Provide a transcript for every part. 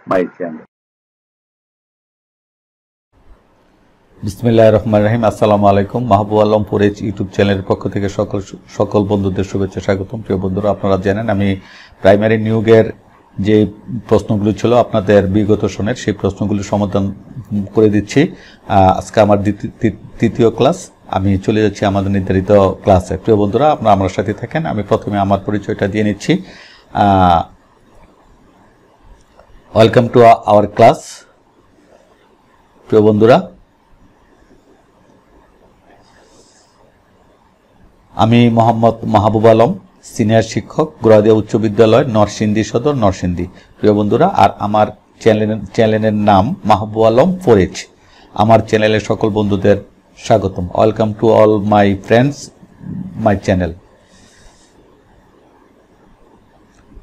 My channel. বিসমিল্লাহির রহমানির রহিম। আসসালামু আলাইকুম। মাহবুব আলম ফোরেজ ইউটিউব চ্যানেলের পক্ষ থেকে সকল বন্ধুদের শুভেচ্ছা স্বাগতম। প্রিয় বন্ধুরা, আপনারা জানেন আমি প্রাইমারি নিয়োগের যে প্রশ্নগুলো ছিল আপনাদের বিগত সনের, সেই প্রশ্নগুলো সমাধান করে দিচ্ছি। আজকে আমার তৃতীয় ক্লাস। আমি চলে যাচ্ছি আমাদের নির্ধারিত ক্লাসে। প্রিয় বন্ধুরা, আপনারা আমার সাথে থাকেন। আমি প্রথমে আমার পরিচয়টা দিয়ে নিচ্ছি। Welcome to our class. প্রিয় বন্ধুরা, আমি মোহাম্মদ মাহবুব আলম, সিনিয়র শিক্ষক, গোড়াদিয়া উচ্চ বিদ্যালয়, নরসিংদী সদর, নরসিংদী। প্রিয় বন্ধুরা, আর আমার চ্যানেলের নাম মাহবুব আলম ফোরেজ। আমার চ্যানেলের সকল বন্ধুদের স্বাগতম। Welcome to all my friends my channel.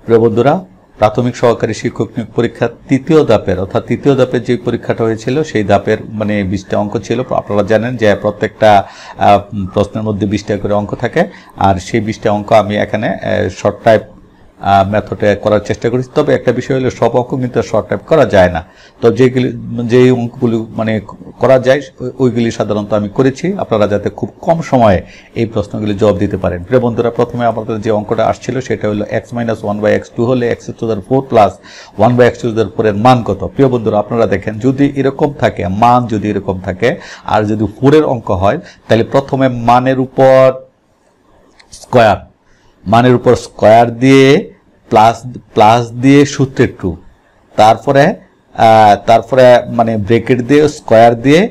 প্রিয় বন্ধুরা, প্রাথমিক সহকারী শিক্ষক নিয়োগ পরীক্ষা তৃতীয় ধাপের যে পরীক্ষাটা হয়েছিল, সেই ধাপের 20টা অঙ্ক ছিল। আপনারা জানেন যে প্রত্যেকটা প্রশ্নের মধ্যে 20টা করে অঙ্ক থাকে, আর সেই 20টা অঙ্ক আমি এখানে শর্ট টাইপ মেথডে করার চেষ্টা করেছি। তবে একটা বিষয় হলো, সব অঙ্ক কিন্তু শর্ট টাইপ করা যায় না। তো যেই অঙ্কগুলি করা যায় ওইগুলি সাধারণত আমি করেছি, আপনারা যাতে খুব কম সময়ে এই প্রশ্নগুলি জবাব দিতে পারেন। প্রিয় বন্ধুরা, প্রথমে আমাদের যে অঙ্কটা আসছিল সেটা হলো x-1/x2 হলে x⁴ প্লাস 1/x⁴ এর মান কত। প্রিয় বন্ধুরা, আপনারা দেখেন, যদি এরকম থাকে, মান যদি এরকম থাকে আর যদি 4 এর অঙ্ক হয়, তাহলে প্রথমে মানের উপর স্কয়ার দিয়ে প্লাস দিয়ে সূত্রের 2, তারপরে ব্রেকেট দিয়ে স্কয়ার দিয়ে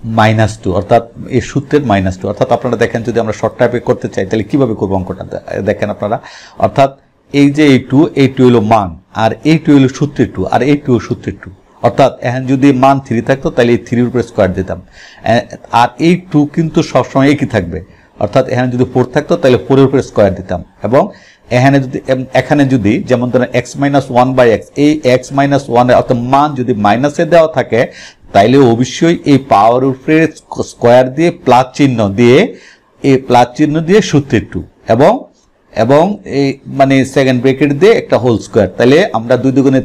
-2, অর্থাৎ এই সূত্রের -2। অর্থাৎ আপনারা দেখেন, যদি আমরা শর্ট টাইপে করতে চাই তাহলে কিভাবে করবো অঙ্কটা দেখেন আপনারা। অর্থাৎ এই যে এই 2 হলো মান, আর এই 2 হলো সূত্রের 2, আর এই 2 সূত্রের 2। অর্থাৎ এখন যদি মান 3 থাকতো তাহলে এই 3 এর উপরে স্কয়ার দিতাম, আর এই 2 কিন্তু সবসময় একই থাকবে। অর্থাৎ এখানে যদি 4 থাকতো তাহলে 4 এর উপরে স্কয়ার দিতাম, এবং এখানে যদি যেমন ধরেন x-1/x, এই x-1 অর্থাৎ মান যদি মাইনাসে দেওয়া থাকে, তাইলে অবশ্যই এই পাওয়ার উপরে স্কয়ার দিয়ে প্লাস চিহ্ন দিয়ে সূত্রের 2, এবং এই সেকেন্ড ব্রেকেট দিয়ে একটা হোল স্কয়ার। তাহলে আমরা 2 দুগুণে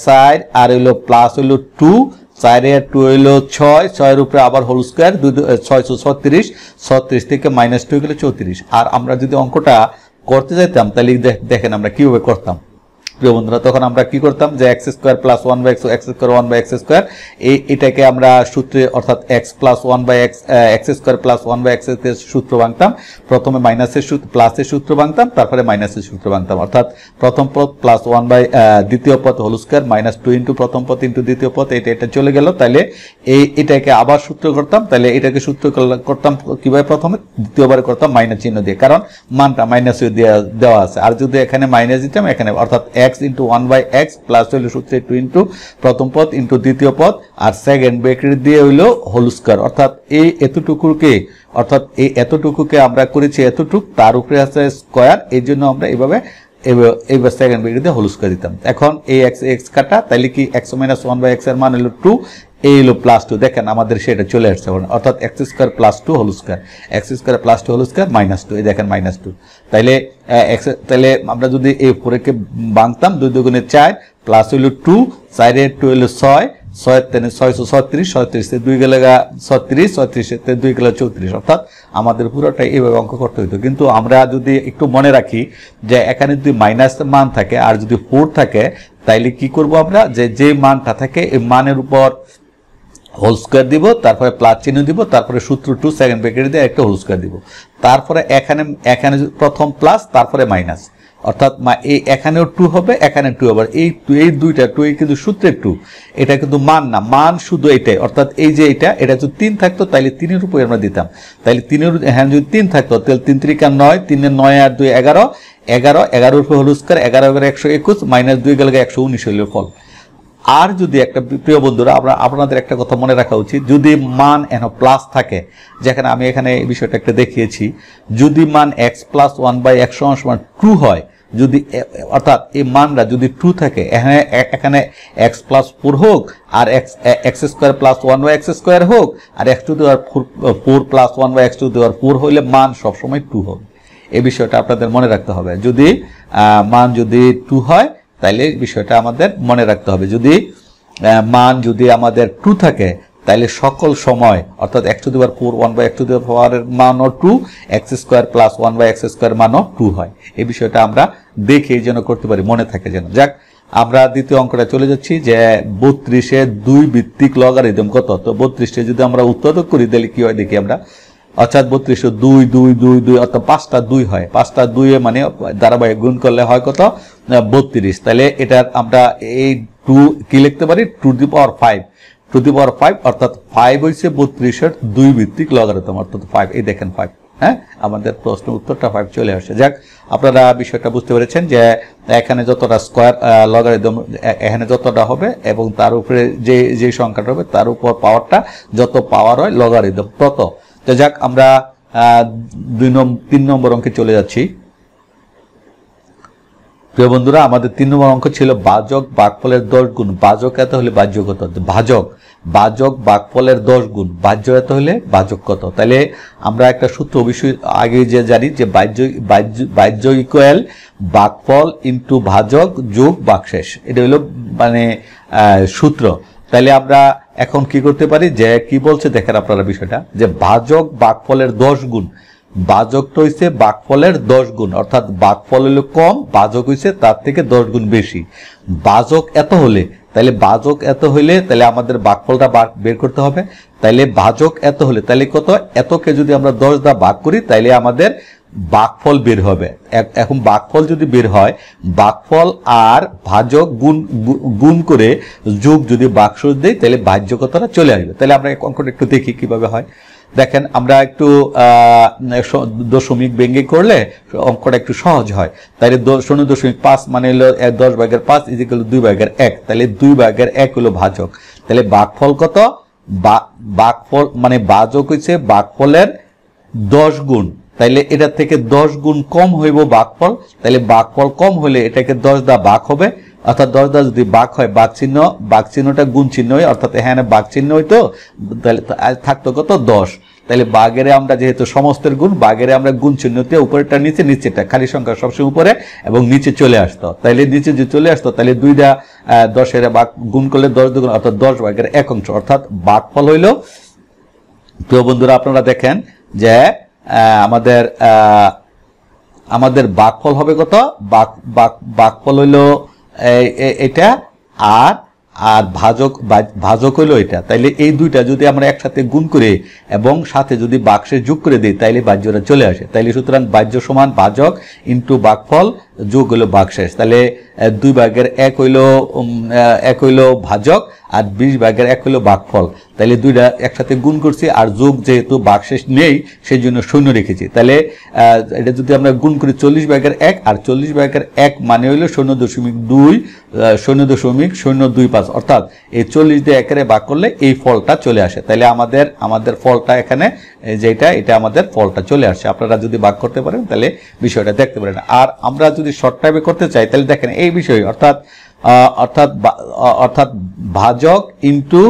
4 আর হইলো প্লাস হইলো 2, 4 এর 2 হইলো 6 এর উপরে আবার হোল স্কয়ার, 636 থেকে -2 গেলে 34। আর আমরা যদি অঙ্কটা করতে যাইতাম তাহলে দেখেন আমরা কিভাবে করতাম। প্রিয় বন্ধুরা, তখন আমরা কি করতাম যে x² প্লাস 1/x² এটাকে আমরা সূত্রে, অর্থাৎ x plus 1/x² plus 1/x এর সূত্র ভাঙতাম। প্রথমে মাইনাসের সূত্র, প্লাসের সূত্র ভাঙতাম, তারপরে মাইনাসের সূত্র ভাঙতাম। অর্থাৎ প্রথম পদ প্লাস 1 দ্বিতীয় পদ হোল স্কয়ার, -2 ইন্টু প্রথম পদ ইন্টু দ্বিতীয় পদ, এটা চলে গেল। তাহলে এটাকে আবার সূত্র করতাম। তাহলে এটাকে সূত্র করতাম কিভাবে? প্রথমে দ্বিতীয়বার করতাম মাইনাস চিহ্ন দিয়ে, কারণ মানটা মাইনাস দেওয়া আছে। আর যদি এখানে মাইনাস দিতাম, এখানে অর্থাৎ x ইন্টু 1/x প্লাস হইলো সূত্রে 2 ইন্টু প্রথম পদ ইন্টু দ্বিতীয় পদ, আর সেকেন্ড ব্রেকেট দিয়ে হইলো হোল স্কয়ার। অর্থাৎ এই এতটুকুকে আমরা করেছি এতটুক, তার উপরে আছে স্কয়ার, এই জন্য আমরা এইবার সেকেন্ড ব্রেকেট দিয়ে হোল স্কয়ার দিতাম। এখন এই x কাটা, তাইলে কি x-1/x এর মান হলো 2, এই হলো +2। দেখেন আমাদের সেটা চলে আসছে, অর্থাৎ x² plus 2 whole square, x² plus 2 whole square -2, এই দেখেন -2। তাইলে আমরা যদি এই 4কে ভাঙতাম, 2 দুগুণে 4 প্লাস হইলো 2, 4 এর 2 হইলো 6, 636 2 গেলে 36 2 গেলে 34। অর্থাৎ আমাদের পুরোটাই এইভাবে অঙ্ক করতে হইতো। কিন্তু আমরা যদি একটু মনে রাখি যে এখানে যদি মাইনাস মান থাকে আর যদি 4 থাকে, তাইলে কি করব আমরা, যে মানটা থাকে এই মানের উপর হোল স্কয়ার দিব, তারপরে প্লাস চিহ্ন দিব, তারপরে সূত্র 2 সেকেন্ড ব্রেকেট দিয়ে একটা হোল স্কয়ার দিব, তারপরে এখানে প্রথম প্লাস তারপরে মাইনাস। অর্থাৎ এখানেও 2 হবে, এখানে 2 হবে। এই দুইটা 2 কিন্তু সূত্রের 2, এটা কিন্তু মান না, মান শুধু এটাই। অর্থাৎ এই যে এটা যদি 3 থাকতো তাহলে 3 এর উপরে আমরা দিতাম। তাহলে 3 এর যদি 3 থাকতো তাহলে 3 3 9, 3 এর 9 আর 2 11 11 উপরে হোল স্কয়ার, 11 121 -2 গেলে 119 হলো ফল। আর যদি একটা, প্রিয় বন্ধুরা, আপনাদের একটা কথা মনে রাখা উচিত, যদি মান প্লাস থাকে, যেখানে আমি এখানে এই বিষয়টা একটা দেখিয়েছি, যদি মান x প্লাস 1/x সমান 2 হয়, যদি অর্থাৎ এই মানটা যদি 2 থাকে, এখানে x প্লাস 4 হোক, আর x² প্লাস 1/x² হোক, আর x⁴ প্লাস 1/x⁴ হইলে মান সবসময় 2 হবে। এই বিষয়টা আপনাদের মনে রাখতে হবে। যদি মান যদি 2 হয়, তাইলে বিষয়টা আমাদের মনে রাখতে হবে। যদি মান যদি আমাদের 2 থাকে তাহলে সকল সময় অর্থাৎ x to the power 4 1 by x to the power এর মানও 2 x square plus 1 by x square মানও 2 হয়। এই বিষয়টা আমরা দেখে যেন করতে পারি, মনে থাকে যেন। যাক, আমরা দ্বিতীয় অঙ্কটা চলে যাচ্ছি যে 32 এর 2 ভিত্তিক লগারিদম কত। তো 32 যদি আমরা উৎপাদক করি তাহলে কি হয় দেখি আমরা, অর্থাৎ 32 2 2 2 2 অর্থাৎ 5টা 2 হয়, 5টা 2 এ মানে ধারাবাহিক গুণ করলে হয় কত 32। তাহলে এটার আমরা এই 2 কি লিখতে পারি, two the power 5 two the পাওয়ার 5 অর্থাৎ 5 হইছে 32 এর 2 ভিত্তিক লগারিদম অর্থাৎ 5। এই দেখেন 5, হ্যাঁ, আমাদের প্রশ্নের উত্তরটা 5 চলে আসে। যাক, আপনারা বিষয়টা বুঝতে পেরেছেন যে এখানে যতটা স্কয়ার লগারিদম এখানে যতটা হবে এবং তার উপরে যে সংখ্যাটা হবে তার উপর পাওয়ারটা যত পাওয়ার হয় লগারিদম তত। তো যাক, আমরা 3 নম্বর অঙ্কে চলে যাচ্ছি। প্রিয় বন্ধুরা, আমাদের 3 নম্বর অঙ্ক ছিল ভাজক ভাগফলের 10 গুণ। ভাজক এত হলে ভাজ্য কত। ভাজক ভাগফলের 10 গুণ, ভাজ্য এত হলে ভাজক কত। তাহলে আমরা একটা সূত্র অবশ্যই আগে যে জানি যে ভাজ্য ইকুয়াল ভাগফল ইনটু ভাজক যোগ ভাগশেষ, এটা হলো মানে সূত্র। তাহলে আমরা এখন কি করতে পারি, যে কি বলছে দেখেন আপনারা বিষয়টা, যে ভাজক ভাগফলের 10 গুণ। ভাজকটা হইছে ভাগফলের 10 গুণ, অর্থাৎ ভাগফল হলো কম, ভাজক হইছে তার থেকে 10 গুণ বেশি। ভাজক এত হলে তাহলে আমাদের ভাগফলটা বের করতে হবে। তাইলে ভাজক এত হলে তাহলে কত, এতকে যদি আমরা 10 দ্বারা ভাগ করি তাইলে আমাদের ভাগফল বের হবে। এখন ভাগফল যদি বের হয়, ভাগফল আর ভাজক গুণ করে যোগ যদি ভাগশেষ দেই তাহলে ভাজ্য কতটা চলে আসবে। তাহলে আমরা অঙ্কটা একটু দেখি কিভাবে হয়। দেখেন, আমরা একটু দশমিক ভেঙে করলে অঙ্কটা একটু সহজ হয়। তাহলে 0.5 মানে হলো 10/5 ইজিক্যাল 2/1। তাহলে 2/1 হলো ভাজক। তাহলে ভাগফল কত, ভাগফল মানে ভাজক হইছে ভাগফলের 10 গুণ। তাইলে এটা থেকে 10 গুণ কম হইব ভাগফল। তাহলে ভাগফল কম হলে এটাকে 10 দ্বারা ভাগ হবে, অর্থাৎ 10 দ্বারা যদি ভাগ হয় ভাগ চিহ্নটা গুণ চিহ্ন হয়, অর্থাৎ এখানে ভাগ চিহ্ন হইতো, তাহলে থাকতো কত 10। তাহলে ভাগেরে আমরা যেহেতু সমস্তের গুণ, ভাগেরে আমরা গুণ চিহ্ন দিয়ে উপরেরটা নিচে, নিচেটা খালি সংখ্যা সবসময় উপরে এবং নিচে চলে আসতো। তাইলে নিচে যে চলে আসতো তাহলে 2টা 10 ভাগ গুণ করলে 10 দুগুণ অর্থাৎ 10/1 অর্থাৎ ভাগফল হইল। প্রিয় বন্ধুরা, আপনারা দেখেন যে আমাদের ভাগফল হবে কত, ভাগফল হইলো এটা আর ভাজক হইলো এটা। তাইলে এই দুইটা যদি আমরা একসাথে গুণ করে এবং সাথে যদি ভাগশেষ যোগ করে দিই তাইলে ভাজ্যটা চলে আসে। তাইলে সুতরাং ভাজ্য সমান ভাজক ইনটু ভাগফল যোগ হইলো ভাগশেষ। তাহলে 2/1 হইলো ভাজক আর 20/1 হইলো ভাগফল। তাহলে দুইটা একসাথে গুণ করছি আর যোগ যেহেতু ভাগশেষ নেই সেই জন্য শূন্য রেখেছি। তাহলে এটা যদি আমরা গুণ করি 40/1 আর 40/1 মানে হইলো 0.025 অর্থাৎ এই 40 দিয়ে 1 ভাগ করলে এই ফলটা চলে আসে। তাহলে আমাদের ফলটা এখানে যেটা, এটা আমাদের ফলটা চলে আসে। আপনারা যদি ভাগ করতে পারেন তাহলে বিষয়টা দেখতে পারেন। আর আমরা যদি শর্ট টাইমে করতে চাই তাহলে দেখেন এই বিষয়, অর্থাৎ ভাজক ইনটু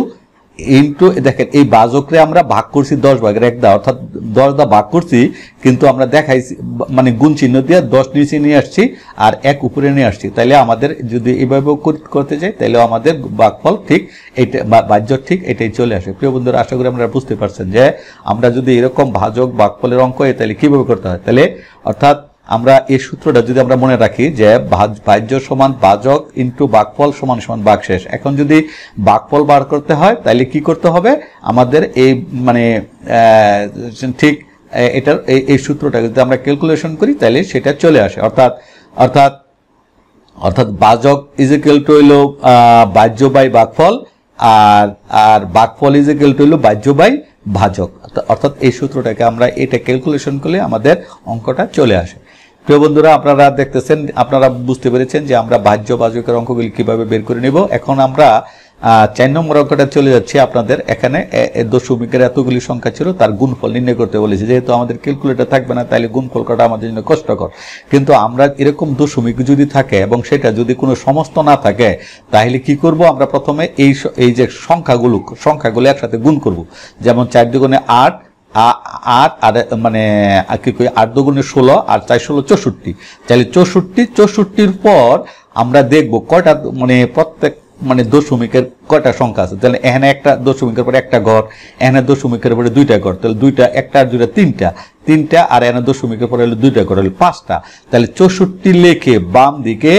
দেখেন এই ভাজকরে আমরা ভাগ করছি 10/1 দ্বারা, অর্থাৎ 10 দ্বারা ভাগ করছি, কিন্তু আমরা দেখাইছি মানে গুণ চিহ্ন দিয়ে 10 নিচে নিয়ে আসছি আর 1 উপরে নিয়ে আসছি। তাইলে আমাদের যদি এইভাবে করতে চাই তাহলে আমাদের ভাগফল ঠিক এইটা, ভাজ্য ঠিক এটাই চলে আসে। প্রিয় বন্ধুরা, আশা করি আপনারা বুঝতে পারছেন যে আমরা যদি এরকম ভাজক ভাগফলের অঙ্ক হয় তাহলে কিভাবে করতে হয়। তাহলে অর্থাৎ আমরা এই সূত্রটা যদি আমরা মনে রাখি যে ভাজ্য সমান ভাজক ইনটু ভাগফল সমান সমান ভাগশেষ। এখন যদি ভাগফল বার করতে হয় তাহলে কি করতে হবে, আমাদের এই মানে ঠিক এটার এই সূত্রটা যদি আমরা ক্যালকুলেশন করি তাহলে সেটা চলে আসে। অর্থাৎ ভাজক ইজ ইকুয়াল টু হইল ভাজ্য বাই ভাগফল আর ভাগফল ইজ ইকুয়াল টু হইল ভাজ্য বাই ভাজক। অর্থাৎ এই সূত্রটাকে আমরা এটা ক্যালকুলেশন করলে আমাদের অঙ্কটা চলে আসে। প্রিয় বন্ধুরা, আপনারা দেখতেছেন, আপনারা বুঝতে পেরেছেন যে আমরা ভাজ্য ভাজকের অঙ্কগুলি কিভাবে বের করে নেব। এখন আমরা 4 নম্বর অঙ্কটা চলে যাচ্ছি। আপনাদের এখানে দশমিকের এতগুলি সংখ্যা ছিল, তার গুণফল নির্ণয় করতে বলেছি। যেহেতু আমাদের ক্যালকুলেটর থাকবে না তাহলে গুণফল করাটা আমাদের জন্য কষ্টকর। কিন্তু আমরা এরকম দশমিক যদি থাকে এবং সেটা যদি কোনো সমস্ত না থাকে তাহলে কি করব, আমরা প্রথমে এই যে সংখ্যাগুলো একসাথে গুণ করব। যেমন 4 দুগুণে 8, 8 আর মানে কি কই 8 দুগুণে 16 আর 4 16 64। তাহলে 64 পর আমরা দেখব কয়টা মানে প্রত্যেক মানে দশমিকের কয়টা সংখ্যা আছে। তাহলে এখানে একটা দশমিকের পরে একটা ঘর, এখানে দশমিকের পরে দুইটা ঘর, তাহলে দুইটা একটা আর দুইটা তিনটা আর এখানে দশমিকের পরে হলো দুইটা ঘর, হলো 5টা। তাহলে 64 লিখে বাম দিকে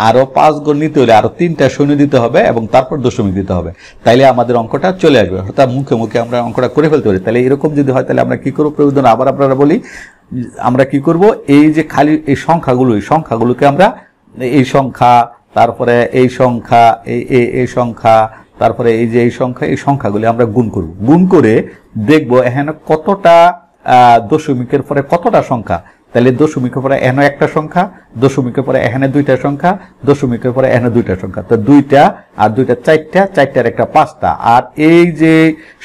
আরো 5 ঘর নিতে হলে আরো 3টা শূন্য দিতে হবে এবং তারপর দশমিক দিতে হবে, তাইলে আমাদের অঙ্কটা চলে আসবে। অর্থাৎ মুখে মুখে আমরা অঙ্কটা করে ফেলতে পারি। তাহলে এরকম যদি হয় তাহলে আমরা কি করব, প্রয়োজন আবার আপনারা বলি, আমরা কি করব, এই যে খালি এই সংখ্যাগুলোকে আমরা এই সংখ্যা, তারপরে এই সংখ্যা, এই সংখ্যা, তারপরে এই যে এই সংখ্যাগুলি আমরা গুণ করব। গুণ করে দেখব এখানে কতটা দশমিকের পরে কতটা সংখ্যা। তাহলে দশমিকের পরে এখানে একটা সংখ্যা, দশমিকের পরে এখানে দুইটা সংখ্যা, দশমিকের পরে এখানে দুইটা সংখ্যা, তো দুইটা আর দুইটা চারটার একটা 5টা। আর এই যে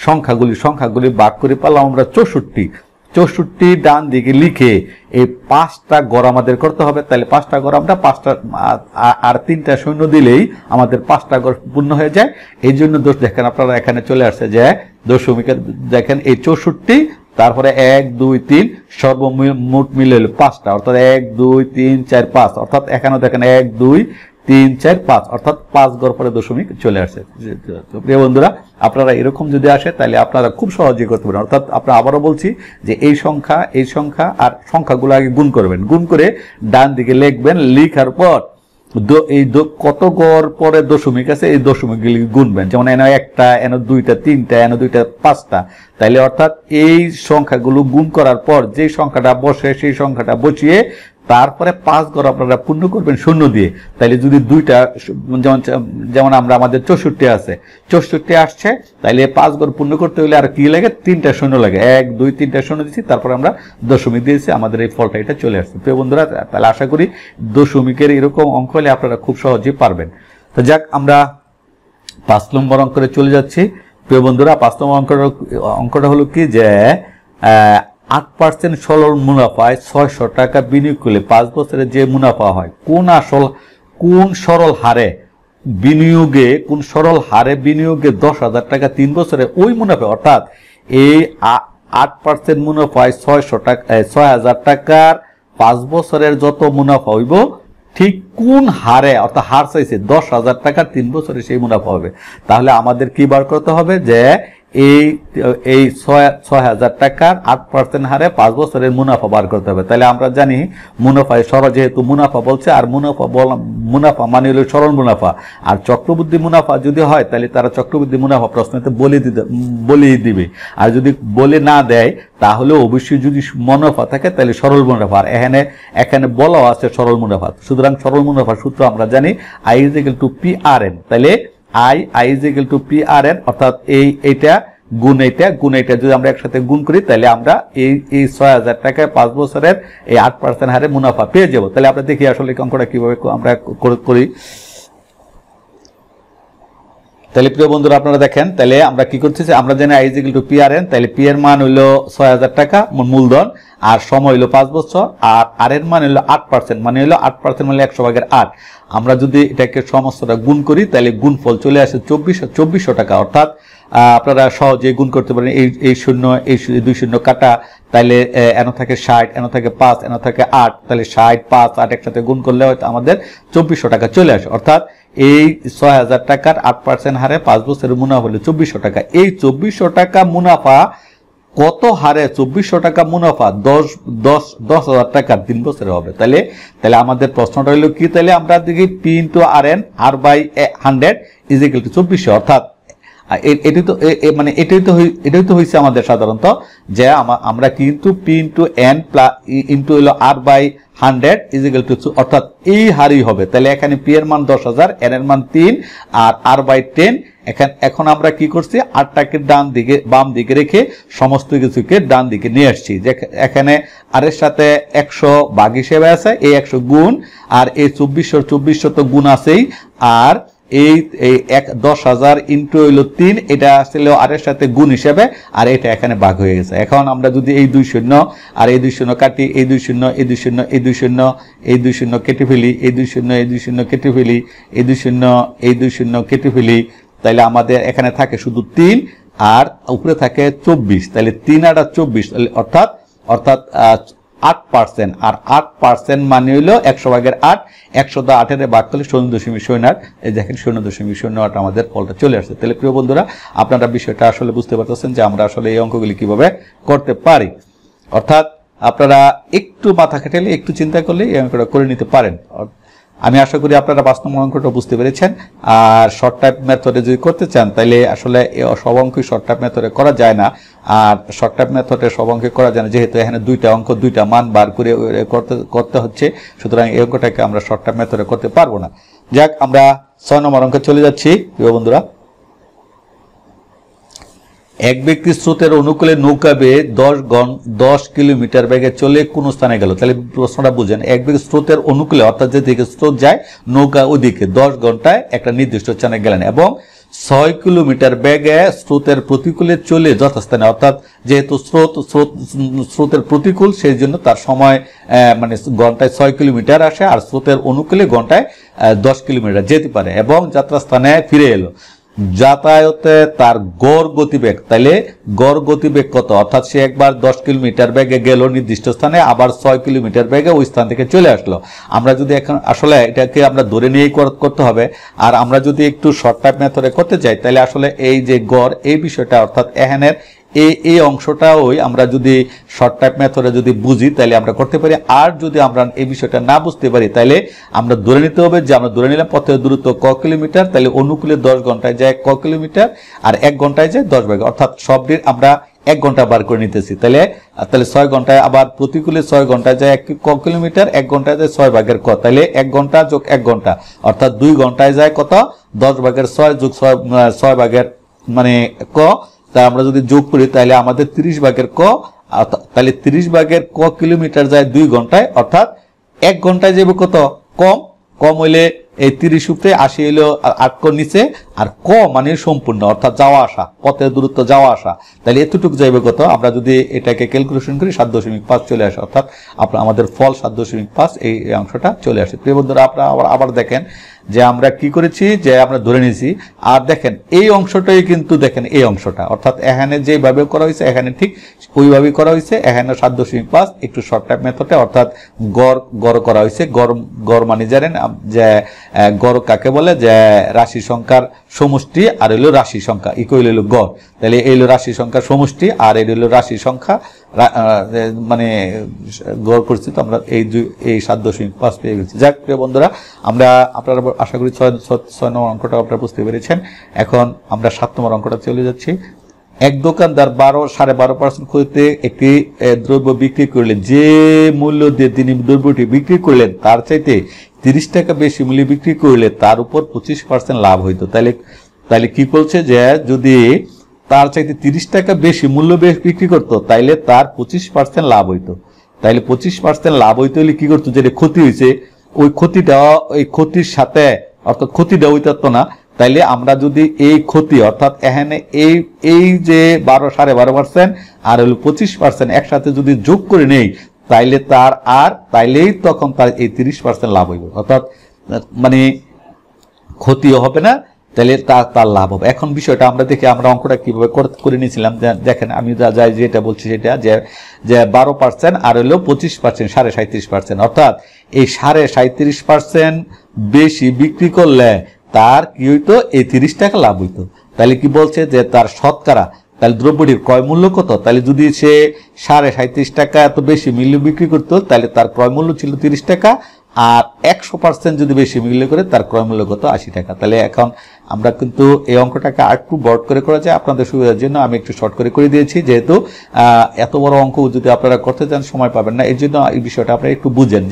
সংখ্যাগুলি ভাগ করে পারলাম আমরা 64 ডান দিকে লিখে এই 5টা ঘর আমাদের করতে হবে। তাহলে 5টা ঘর আমরা 5টা আর 3টা শূন্য দিলেই আমাদের 5টা ঘর পূর্ণ হয়ে যায়। এই জন্য দেখেন আপনারা এখানে চলে আসছে যে দশমিকের দেখেন এই 64, তারপরে 1 2 3 সর্বমোট মিলে হলো 5টা, অর্থাৎ 1 2 3 4 5, অর্থাৎ এখানে দেখেন 1 2 3 4 5, অর্থাৎ 5 ঘর পরে দশমিক চলে আসছে। প্রিয় বন্ধুরা, আপনারা এরকম যদি আসে তাহলে আপনারা খুব সহজেই করতে পারেন। অর্থাৎ আপনারা আবারও বলছি যে এই সংখ্যা আর সংখ্যাগুলো আগে গুণ করবেন, গুণ করে ডান দিকে লিখবেন, লিখার পর এই কত ঘর পরে দশমিক আছে এই দশমিকগুলি গুনবেন। যেমন এনে একটা, এনে দুইটা, তিনটা, এনে দুইটা, 5টা। তাইলে অর্থাৎ এই সংখ্যাগুলো গুণ করার পর যে সংখ্যাটা বসে সেই সংখ্যাটা বসিয়ে তারপরে 5 ঘর আপনারা পূর্ণ করবেন শূন্য দিয়ে। তাইলে যদি দুইটা, যেমন আমাদের 64 আছে, 64 আসছে, তাইলে 5 ঘর পূর্ণ করতে হলে আর কি লাগে, 3টা শূন্য লাগে। 1 2 3টা শূন্য দিচ্ছি, তারপর আমরা দশমিক দিয়েছি, আমাদের এই ফলটা এটা চলে আসছে। প্রিয় বন্ধুরা, তাহলে আশা করি দশমিকের এরকম অঙ্ক হলে আপনারা খুব সহজেই পারবেন। তো যাক, আমরা 5 নম্বর অঙ্কে চলে যাচ্ছি। প্রিয় বন্ধুরা, 5 নম্বর অঙ্কটা হলো কি যে 8% সরল মুনাফায় 600 টাকা বিনিয়োগ করলে 5 বছরে যে মুনাফা হয়, কোন সরল হারে বিনিয়োগে 10,000 টাকা 3 বছরে ওই মুনাফা, অর্থাৎ এই 8% মুনাফায় 6,000 টাকার 5 বছরের যত মুনাফা হইব, ঠিক কোন হারে, অর্থাৎ হার চাইছে 10,000 টাকার 3 বছরে সেই মুনাফা হবে। তাহলে আমাদের কি বার করতে হবে যে এই 6,000 টাকার 8% হারে 5 বছরের মুনাফা বার করতে হবে। তাহলে আমরা জানি মুনাফায় সরল, যেহেতু মুনাফা বলছে, আর মুনাফা মানে হলো সরল মুনাফা। আর চক্রবৃদ্ধি মুনাফা যদি হয় তাহলে তারা চক্রবৃদ্ধি মুনাফা প্রশ্নতে বলেই দিবে, আর যদি বলে না দেয় তাহলে অবশ্যই যদি মুনাফা থাকে তাহলে সরল মুনাফা। আর এখানে বলা আছে সরল মুনাফা, সুতরাং সরল মুনাফার সূত্র আমরা জানি I = PRN। তাহলে I = PRN, অর্থাৎ এইটা গুণ এইটা যদি আমরা একসাথে গুণ করি তাহলে আমরা এই 6,000 টাকায় 5 বছরের এই 8% হারে মুনাফা পেয়ে যাব। তাহলে আমরা দেখি আসলে অঙ্কটা কিভাবে আমরা করি। তাহলে প্রিয় বন্ধুরা, আপনারা দেখেন, তাহলে আমরা কি করতেছি, আমরা জানি I = PRN। তাহলে P এর মান হইলো 6,000 টাকা মূলধন, আর সময় হইলো 5 বছর, আর R এর মান হইলো 8%, মানে হইলো 8% মানে 100/8। আমরা যদি এটাকে সমস্তটা গুণ করি তাহলে গুণফল চলে আসে 2400 টাকা। অর্থাৎ আপনারা সহজে গুণ করতে পারেন, এই শূন্য এই 2 শূন্য কাটা, তাহলে এন থাকে 60, এন থাকে 5, এন থাকে 8, তাহলে 60 5 8 একসাথে গুণ করলে হয়তো আমাদের 2400 টাকা চলে আসে। অর্থাৎ এই 6,000 টাকার 8% হারে 5 বছরের মুনাফা হলো 2400 টাকা। এই 2400 টাকা মুনাফা কত হারে 2400 টাকা মুনাফা 10,000 টাকা 3 বছরে হবে। তাহলে আমাদের প্রশ্নটা হলো কি, তাহলে আমরা দেখি P × RN R/100 = 2400। অর্থাৎ এটাই তো হয়েছে আমাদের সাধারণত, যে আমরা কিন্তু P × N + হলো R/100 = অর্থাৎ এই হারই হবে। তাহলে এখানে P এর মান 10,000, N এর মান 3 আর R/10। এখন আমরা কি করছি, 8টাকে বাম দিকে রেখে সমস্ত কিছুকে ডান দিকে নিয়ে আসছি। যে এখানে আর এর সাথে 100 ভাগ হিসেবে আছে, এই 100 গুণ, আর এই 2400 তো গুণ আছেই, আর এই 10,000 × হইলো 3, এটা আসলে আর এর সাথে গুণ হিসেবে, আর এটা এখানে ভাগ হয়ে গেছে। এখন আমরা যদি এই 2 শূন্য আর এই 2 শূন্য কাটি, এই 2 শূন্য এই 2 শূন্য এই 2 শূন্য এই 2 শূন্য কেটে ফেলি, এই 2 শূন্য এই 2 শূন্য কেটে ফেলি, এই 2 শূন্য এই 2 শূন্য কেটে ফেলি, তাইলে আমাদের এখানে থাকে শুধু 3। আর উপরে থাকে 24, তাহলে 3 আর 24, অর্থাৎ 8%, আর 8% মানে হইল 100/8, 100 ভাগ করলে 0.08। এই দেখেন 0.08 আমাদের ফলটা চলে আসছে। তাহলে প্রিয় বন্ধুরা, আপনারা বিষয়টা আসলে বুঝতে পারতেছেন যে আমরা আসলে এই অঙ্কগুলি কিভাবে করতে পারি। অর্থাৎ আপনারা একটু মাথা খাটালে, একটু চিন্তা করলে এই অঙ্কটা করে নিতে পারেন। আমি আশা করি আপনারা 5 নম্বর অঙ্কটা বুঝতে পেরেছেন। আর শর্ট টাইপ মেথডে যদি করতে চান তাহলে আসলে সব অঙ্কই শর্ট টাইপ মেথডে করা যায় না। আর শর্ট টাইপ মেথডে সব অঙ্ক করা যায় না, যেহেতু এখানে 2টা অঙ্ক 2টা মান বার করে করতে হচ্ছে, সুতরাং এই অঙ্কটাকে আমরা শর্ট টাইপ মেথডে করতে পারবো না। যাক, আমরা 6 নম্বর অঙ্কে চলে যাচ্ছি। প্রিয় বন্ধুরা, এক ব্যক্তি স্রোতের অনুকূলে নৌকা বেয়ে 10 কিলোমিটার বেগে চলে কোন স্থানে গেল। তাহলে প্রশ্নটা বুঝেন, এক ব্যক্তি স্রোতের অনুকূলে, অর্থাৎ যেদিকে স্রোত যায় নৌকা ওদিকে 10 ঘন্টায় একটা নির্দিষ্ট স্থানে গেলেন, এবং 6 কিলোমিটার বেগে স্রোতের প্রতিকূলে চলে যথাস্থানে, অর্থাৎ যেহেতু স্রোতের প্রতিকূল, সেই জন্য তার সময় মানে ঘন্টায় 6 কিলোমিটার আসে, আর স্রোতের অনুকূলে ঘন্টায় 10 কিলোমিটার যেতে পারে, এবং যাত্রাস্থানে ফিরে এলো। যাতায়াতে তার গড় গতিবেগ, তাইলে গড় গতিবেগ কত? অর্থাৎ সে একবার 10 কিলোমিটার বেগে গেল নির্দিষ্ট স্থানে, আবার 6 কিলোমিটার বেগে ওই স্থান থেকে চলে আসলো। আমরা যদি এখন আসলে এটাকে আমরা ধরে নিয়েই করতে হবে, আর আমরা যদি একটু শর্ট টাইপ মেথডে করতে চাই তাহলে আসলে এই যে গড়, এই বিষয়টা অর্থাৎ এখানের এই অংশটা ওই আমরা যদি শর্ট টাইপ মেথডে যদি বুঝি তাহলে আমরা করতে পারি। আর যদি আমরা এই বিষয়টা না বুঝতে পারি তাহলে আমরা ধরে নিতে হবে যে আমরা ধরে নিলাম পথের দূরত্ব ক কিলোমিটার, তাহলে অনুকূলে 10 ঘন্টায় যায় ক কিলোমিটার, আর 1 ঘন্টায় যায় 10 ভাগ, অর্থাৎ সবটির আমরা 1 ঘন্টা বার করে নিতেছি। তাহলে 6 ঘন্টায়, আবার প্রতিকূলে 6 ঘন্টায় যায় ক কিলোমিটার, 1 ঘন্টায় যায় 6 ভাগের ক, তাহলে 1 ঘন্টা যোগ 1 ঘন্টা অর্থাৎ 2 ঘন্টায় যায় কত? 10 ভাগের 6 যোগ 6 ভাগের মানে ক। তা আমরা যদি যোগ করি তাহলে আমাদের 30 ভাগের ক, তাহলে 30 ভাগের ক কিলোমিটার যায় 2 ঘন্টায়, অর্থাৎ 1 ঘন্টায় যাবে কত? কম হইলে এই 30 উপরে 80 হইলো 8 ক নিচে, আর ক মানে সম্পূর্ণ, অর্থাৎ যাওয়া আসা, পথের দূরত্ব যাওয়া আসা, তাহলে এতটুকু যাইবে কত? আমরা যদি এটাকে ক্যালকুলেশন করি 7.5 চলে আসে, অর্থাৎ আমাদের ফল 7.5 এই অংশটা চলে আসে। প্রিয় বন্ধুরা, আপনারা আবার দেখেন যে আমরা কি করেছি, যে আমরা ধরে নিয়েছি। আর দেখেন এই অংশটাই কিন্তু দেখেন এই অংশটা, অর্থাৎ এখানে যেভাবে করা হয়েছে এখানে ঠিক ওইভাবেই করা হয়েছে। এখানে 7.5 একটু শর্ট টাইপ মেথডে, অর্থাৎ গড় করা হয়েছে। গড় মানে জানেন যে গড় কাকে বলে? যে রাশি সংখ্যার সমষ্টি, আর হইল রাশি সংখ্যা ইকুয়াল হইল গড়। তাহলে এই হলো রাশি সংখ্যার সমষ্টি, আর এই হলো রাশি সংখ্যা মানে গড় করছি। তো আমরা এই 7.5 পেয়ে গেছি। যাক প্রিয় বন্ধুরা, আপনারা আশা করি 6 নম্বর অঙ্কটা আপনারা বুঝতে পেরেছেন। এখন আমরা 7 নম্বর অঙ্কটা চলে যাচ্ছি। এক দোকানদার 12.5% ক্ষতিতে একটি দ্রব্য বিক্রি করলেন। যে মূল্য দিয়ে তিনি দ্রব্যটি বিক্রি করলেন তার চাইতে 30 টাকা বেশি মূল্যে বিক্রি করলে তার উপর 25% লাভ হইতো। তাহলে কি বলছে, যে যদি তার চাইতে 30 টাকা বেশি মূল্য বিক্রি করতো তাইলে তার 25% লাভ হইতো। তাইলে 25% লাভ হইতে হলে কি করতো? যেটা ক্ষতি হয়েছে ওই ক্ষতির সাথে, অর্থাৎ ক্ষতিটা হইতো না। তাইলে আমরা যদি এই ক্ষতি, অর্থাৎ এখানে এই যে 12.5% আর হলো 25% একসাথে যদি যোগ করে নেই তাইলেই তখন তার এই 30% লাভ হইব, অর্থাৎ মানে ক্ষতিও হবে না, তাহলে তার লাভ হবে। এখন বিষয়টা আমরা দেখি, আমরা অঙ্কটা কিভাবে করে নিয়েছিলাম। দেখেন আমি যেটা বলছি সেটা, যে 12% আর হলো 25% 37.5%, অর্থাৎ এই 37.5% বেশি বিক্রি করলে তার কি হইতো? এই 30 টাকা লাভ হইতো। তাহলে কি বলছে, যে তার শতকরা, তাহলে দ্রব্যটির ক্রয় মূল্য কত? তাহলে যদি সে 37.5 টাকা এত বেশি মূল্য বিক্রি করতো তাহলে তার ক্রয় মূল্য ছিল 30 টাকা, আর 100% যদি বেশি মূল্য করে তার ক্রয় মূল্য কত? 80 টাকা। তাহলে এখন আমরা কিন্তু এই অঙ্কটাকে একটু বড় করে করা যায়, আপনাদের সুবিধার জন্য আমি একটু শর্ট করে দিয়েছি, যেহেতু এত বড় অঙ্ক যদি আপনারা করতে চান সময় পাবেন না, এই জন্য এই বিষয়টা আপনারা একটু বুঝেন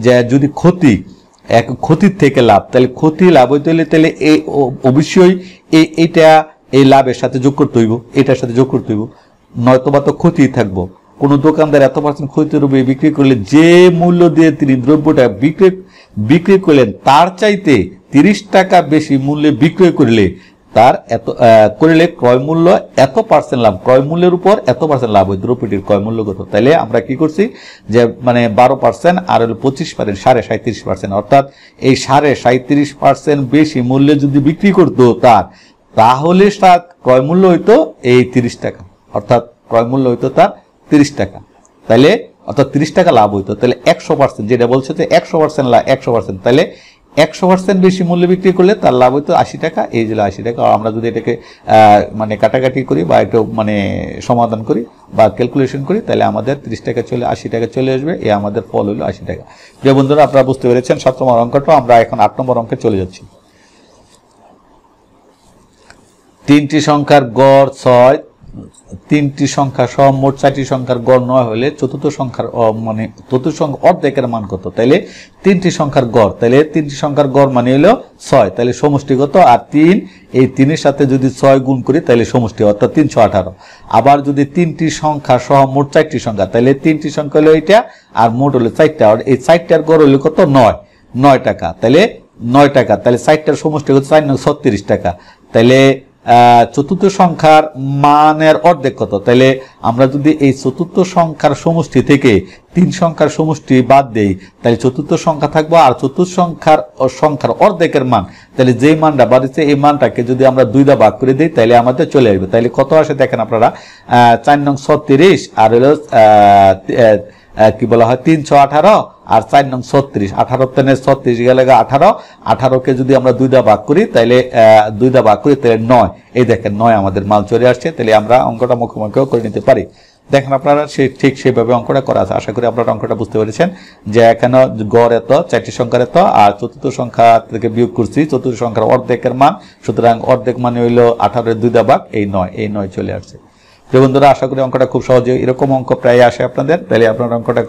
যে যদি ক্ষতির থেকে লাভ, তাহলে ক্ষতি লাভ হইতে হলে তাহলে এই অবশ্যই এই লাভের সাথে যোগ করতে হইব, এটার সাথে যোগ করতে হইব, নয়তোবা তো ক্ষতি থাকবো। কোন দোকানদার এত % ক্ষতির উপরে বিক্রি করলে যে মূল্য দিয়ে তিনি দ্রব্যটা বিক্রি করলেন তার চাইতে 30 টাকা বেশি মূল্যে বিক্রয় করলে ক্রয় মূল্য এত % লাভ, ক্রয় মূল্যের উপর এত % লাভ হয় দ্রব্যটির ক্রয় মূল্য কত? তাহলে আমরা কি করছি, যে মানে 12% আর হলো 25% 37.5%, অর্থাৎ এই 37.5% বেশি মূল্যে যদি বিক্রি করতো তাহলে তার ক্রয় মূল্য হইতো এই 30 টাকা, অর্থাৎ ক্রয় মূল্য হইতো তার 30 টাকা। তাহলে অর্থাৎ 30 টাকা লাভ হইতো। তাহলে 100%, যেটা বলছে যে 100% লাভ, 100%, তাহলে 100% বেশি মূল্যে বিক্রি করলে তার লাভ হইতো 80 টাকা। এই যে 80 টাকা, আমরা যদি এটাকে মানে কাটাকাটি করি বা একটু মানে সমাধান করি বা ক্যালকুলেশন করি, তাহলে আমাদের 30 টাকা চলে 80 টাকা চলে আসবে। এই আমাদের ফল হলো 80 টাকা। প্রিয় বন্ধুরা, আপনারা বুঝতে পেরেছেন 7 নম্বর অঙ্কটা। আমরা এখন 8 নম্বর অঙ্কে চলে যাচ্ছি। তিনটি সংখ্যার গড় 6, তিনটি সংখ্যা সহ মোট 4টি সংখ্যার গড় 9 হলে চতুর্থ সংখ্যার মানে চতুর্থ সংখ্যা অর্ধেকের মান কত? তাইলে তিনটি সংখ্যার গড়, তাহলে তিনটি সংখ্যার গড় মানে হলো 6, তাহলে সমষ্টিগত। আর 3, এই 3-এর সাথে যদি 6 গুণ করি তাহলে সমষ্টি, অর্থাৎ 318। আবার যদি তিনটি সংখ্যা সহ মোট 4টি সংখ্যা, তাহলে তিনটি সংখ্যা হলো এটা আর মোট হলো 4টা, আর এই 4টার গড় হলো কত? 9 টাকা। তাহলে 9 টাকা, তাহলে 4টার সমষ্টি হচ্ছে 36 টাকা। তাহলে চতুর্থ সংখ্যার মানের অর্ধেক কত? তাহলে আমরা যদি এই চতুর্থ সংখ্যার সমষ্টি থেকে 3 সংখ্যার সমষ্টি বাদ দেই, তাহলে চতুর্থ সংখ্যা থাকবো। আর চতুর্থ সংখ্যার অর্ধেকের মান, তাহলে যেই মানটা বাড়ছে এই মানটাকে যদি আমরা 2 দ্বারা ভাগ করে দিই তাহলে আমাদের চলে আসবে। তাহলে কত আসে দেখেন আপনারা, 4 নং 36 আর হলো কি বলা হয় 318 আর 4 নং 36, 18 তেনে 36 গেলে 18, 18কে যদি আমরা 2 দ্বারা ভাগ করি তাহলে 2 দ্বারা ভাগ করি তাহলে 9। এই দেখেন 9 আমাদের মাল চলে আসছে। তাহলে আমরা অঙ্কটা মুখোমুখিও করে নিতে পারি। দেখেন আপনারা ঠিক সেইভাবে অঙ্কটা করা আছে। আশা করি আপনারা অঙ্কটা বুঝতে পেরেছেন যে এখানে গড় এত, 4টি সংখ্যার এত, আর চতুর্থ সংখ্যা থেকে বিয়োগ করছি চতুর্থ সংখ্যার অর্ধেকের মান, সুতরাং অর্ধেক মানে হইল 18-এর 2 দ্বারা ভাগ, এই 9 চলে আসছে। বন্ধুরা, আশা করি অঙ্কটা খুব সহজে, এরকম অঙ্ক প্রায় আসে আপনাদের, তাহলে আপনারা অঙ্কটা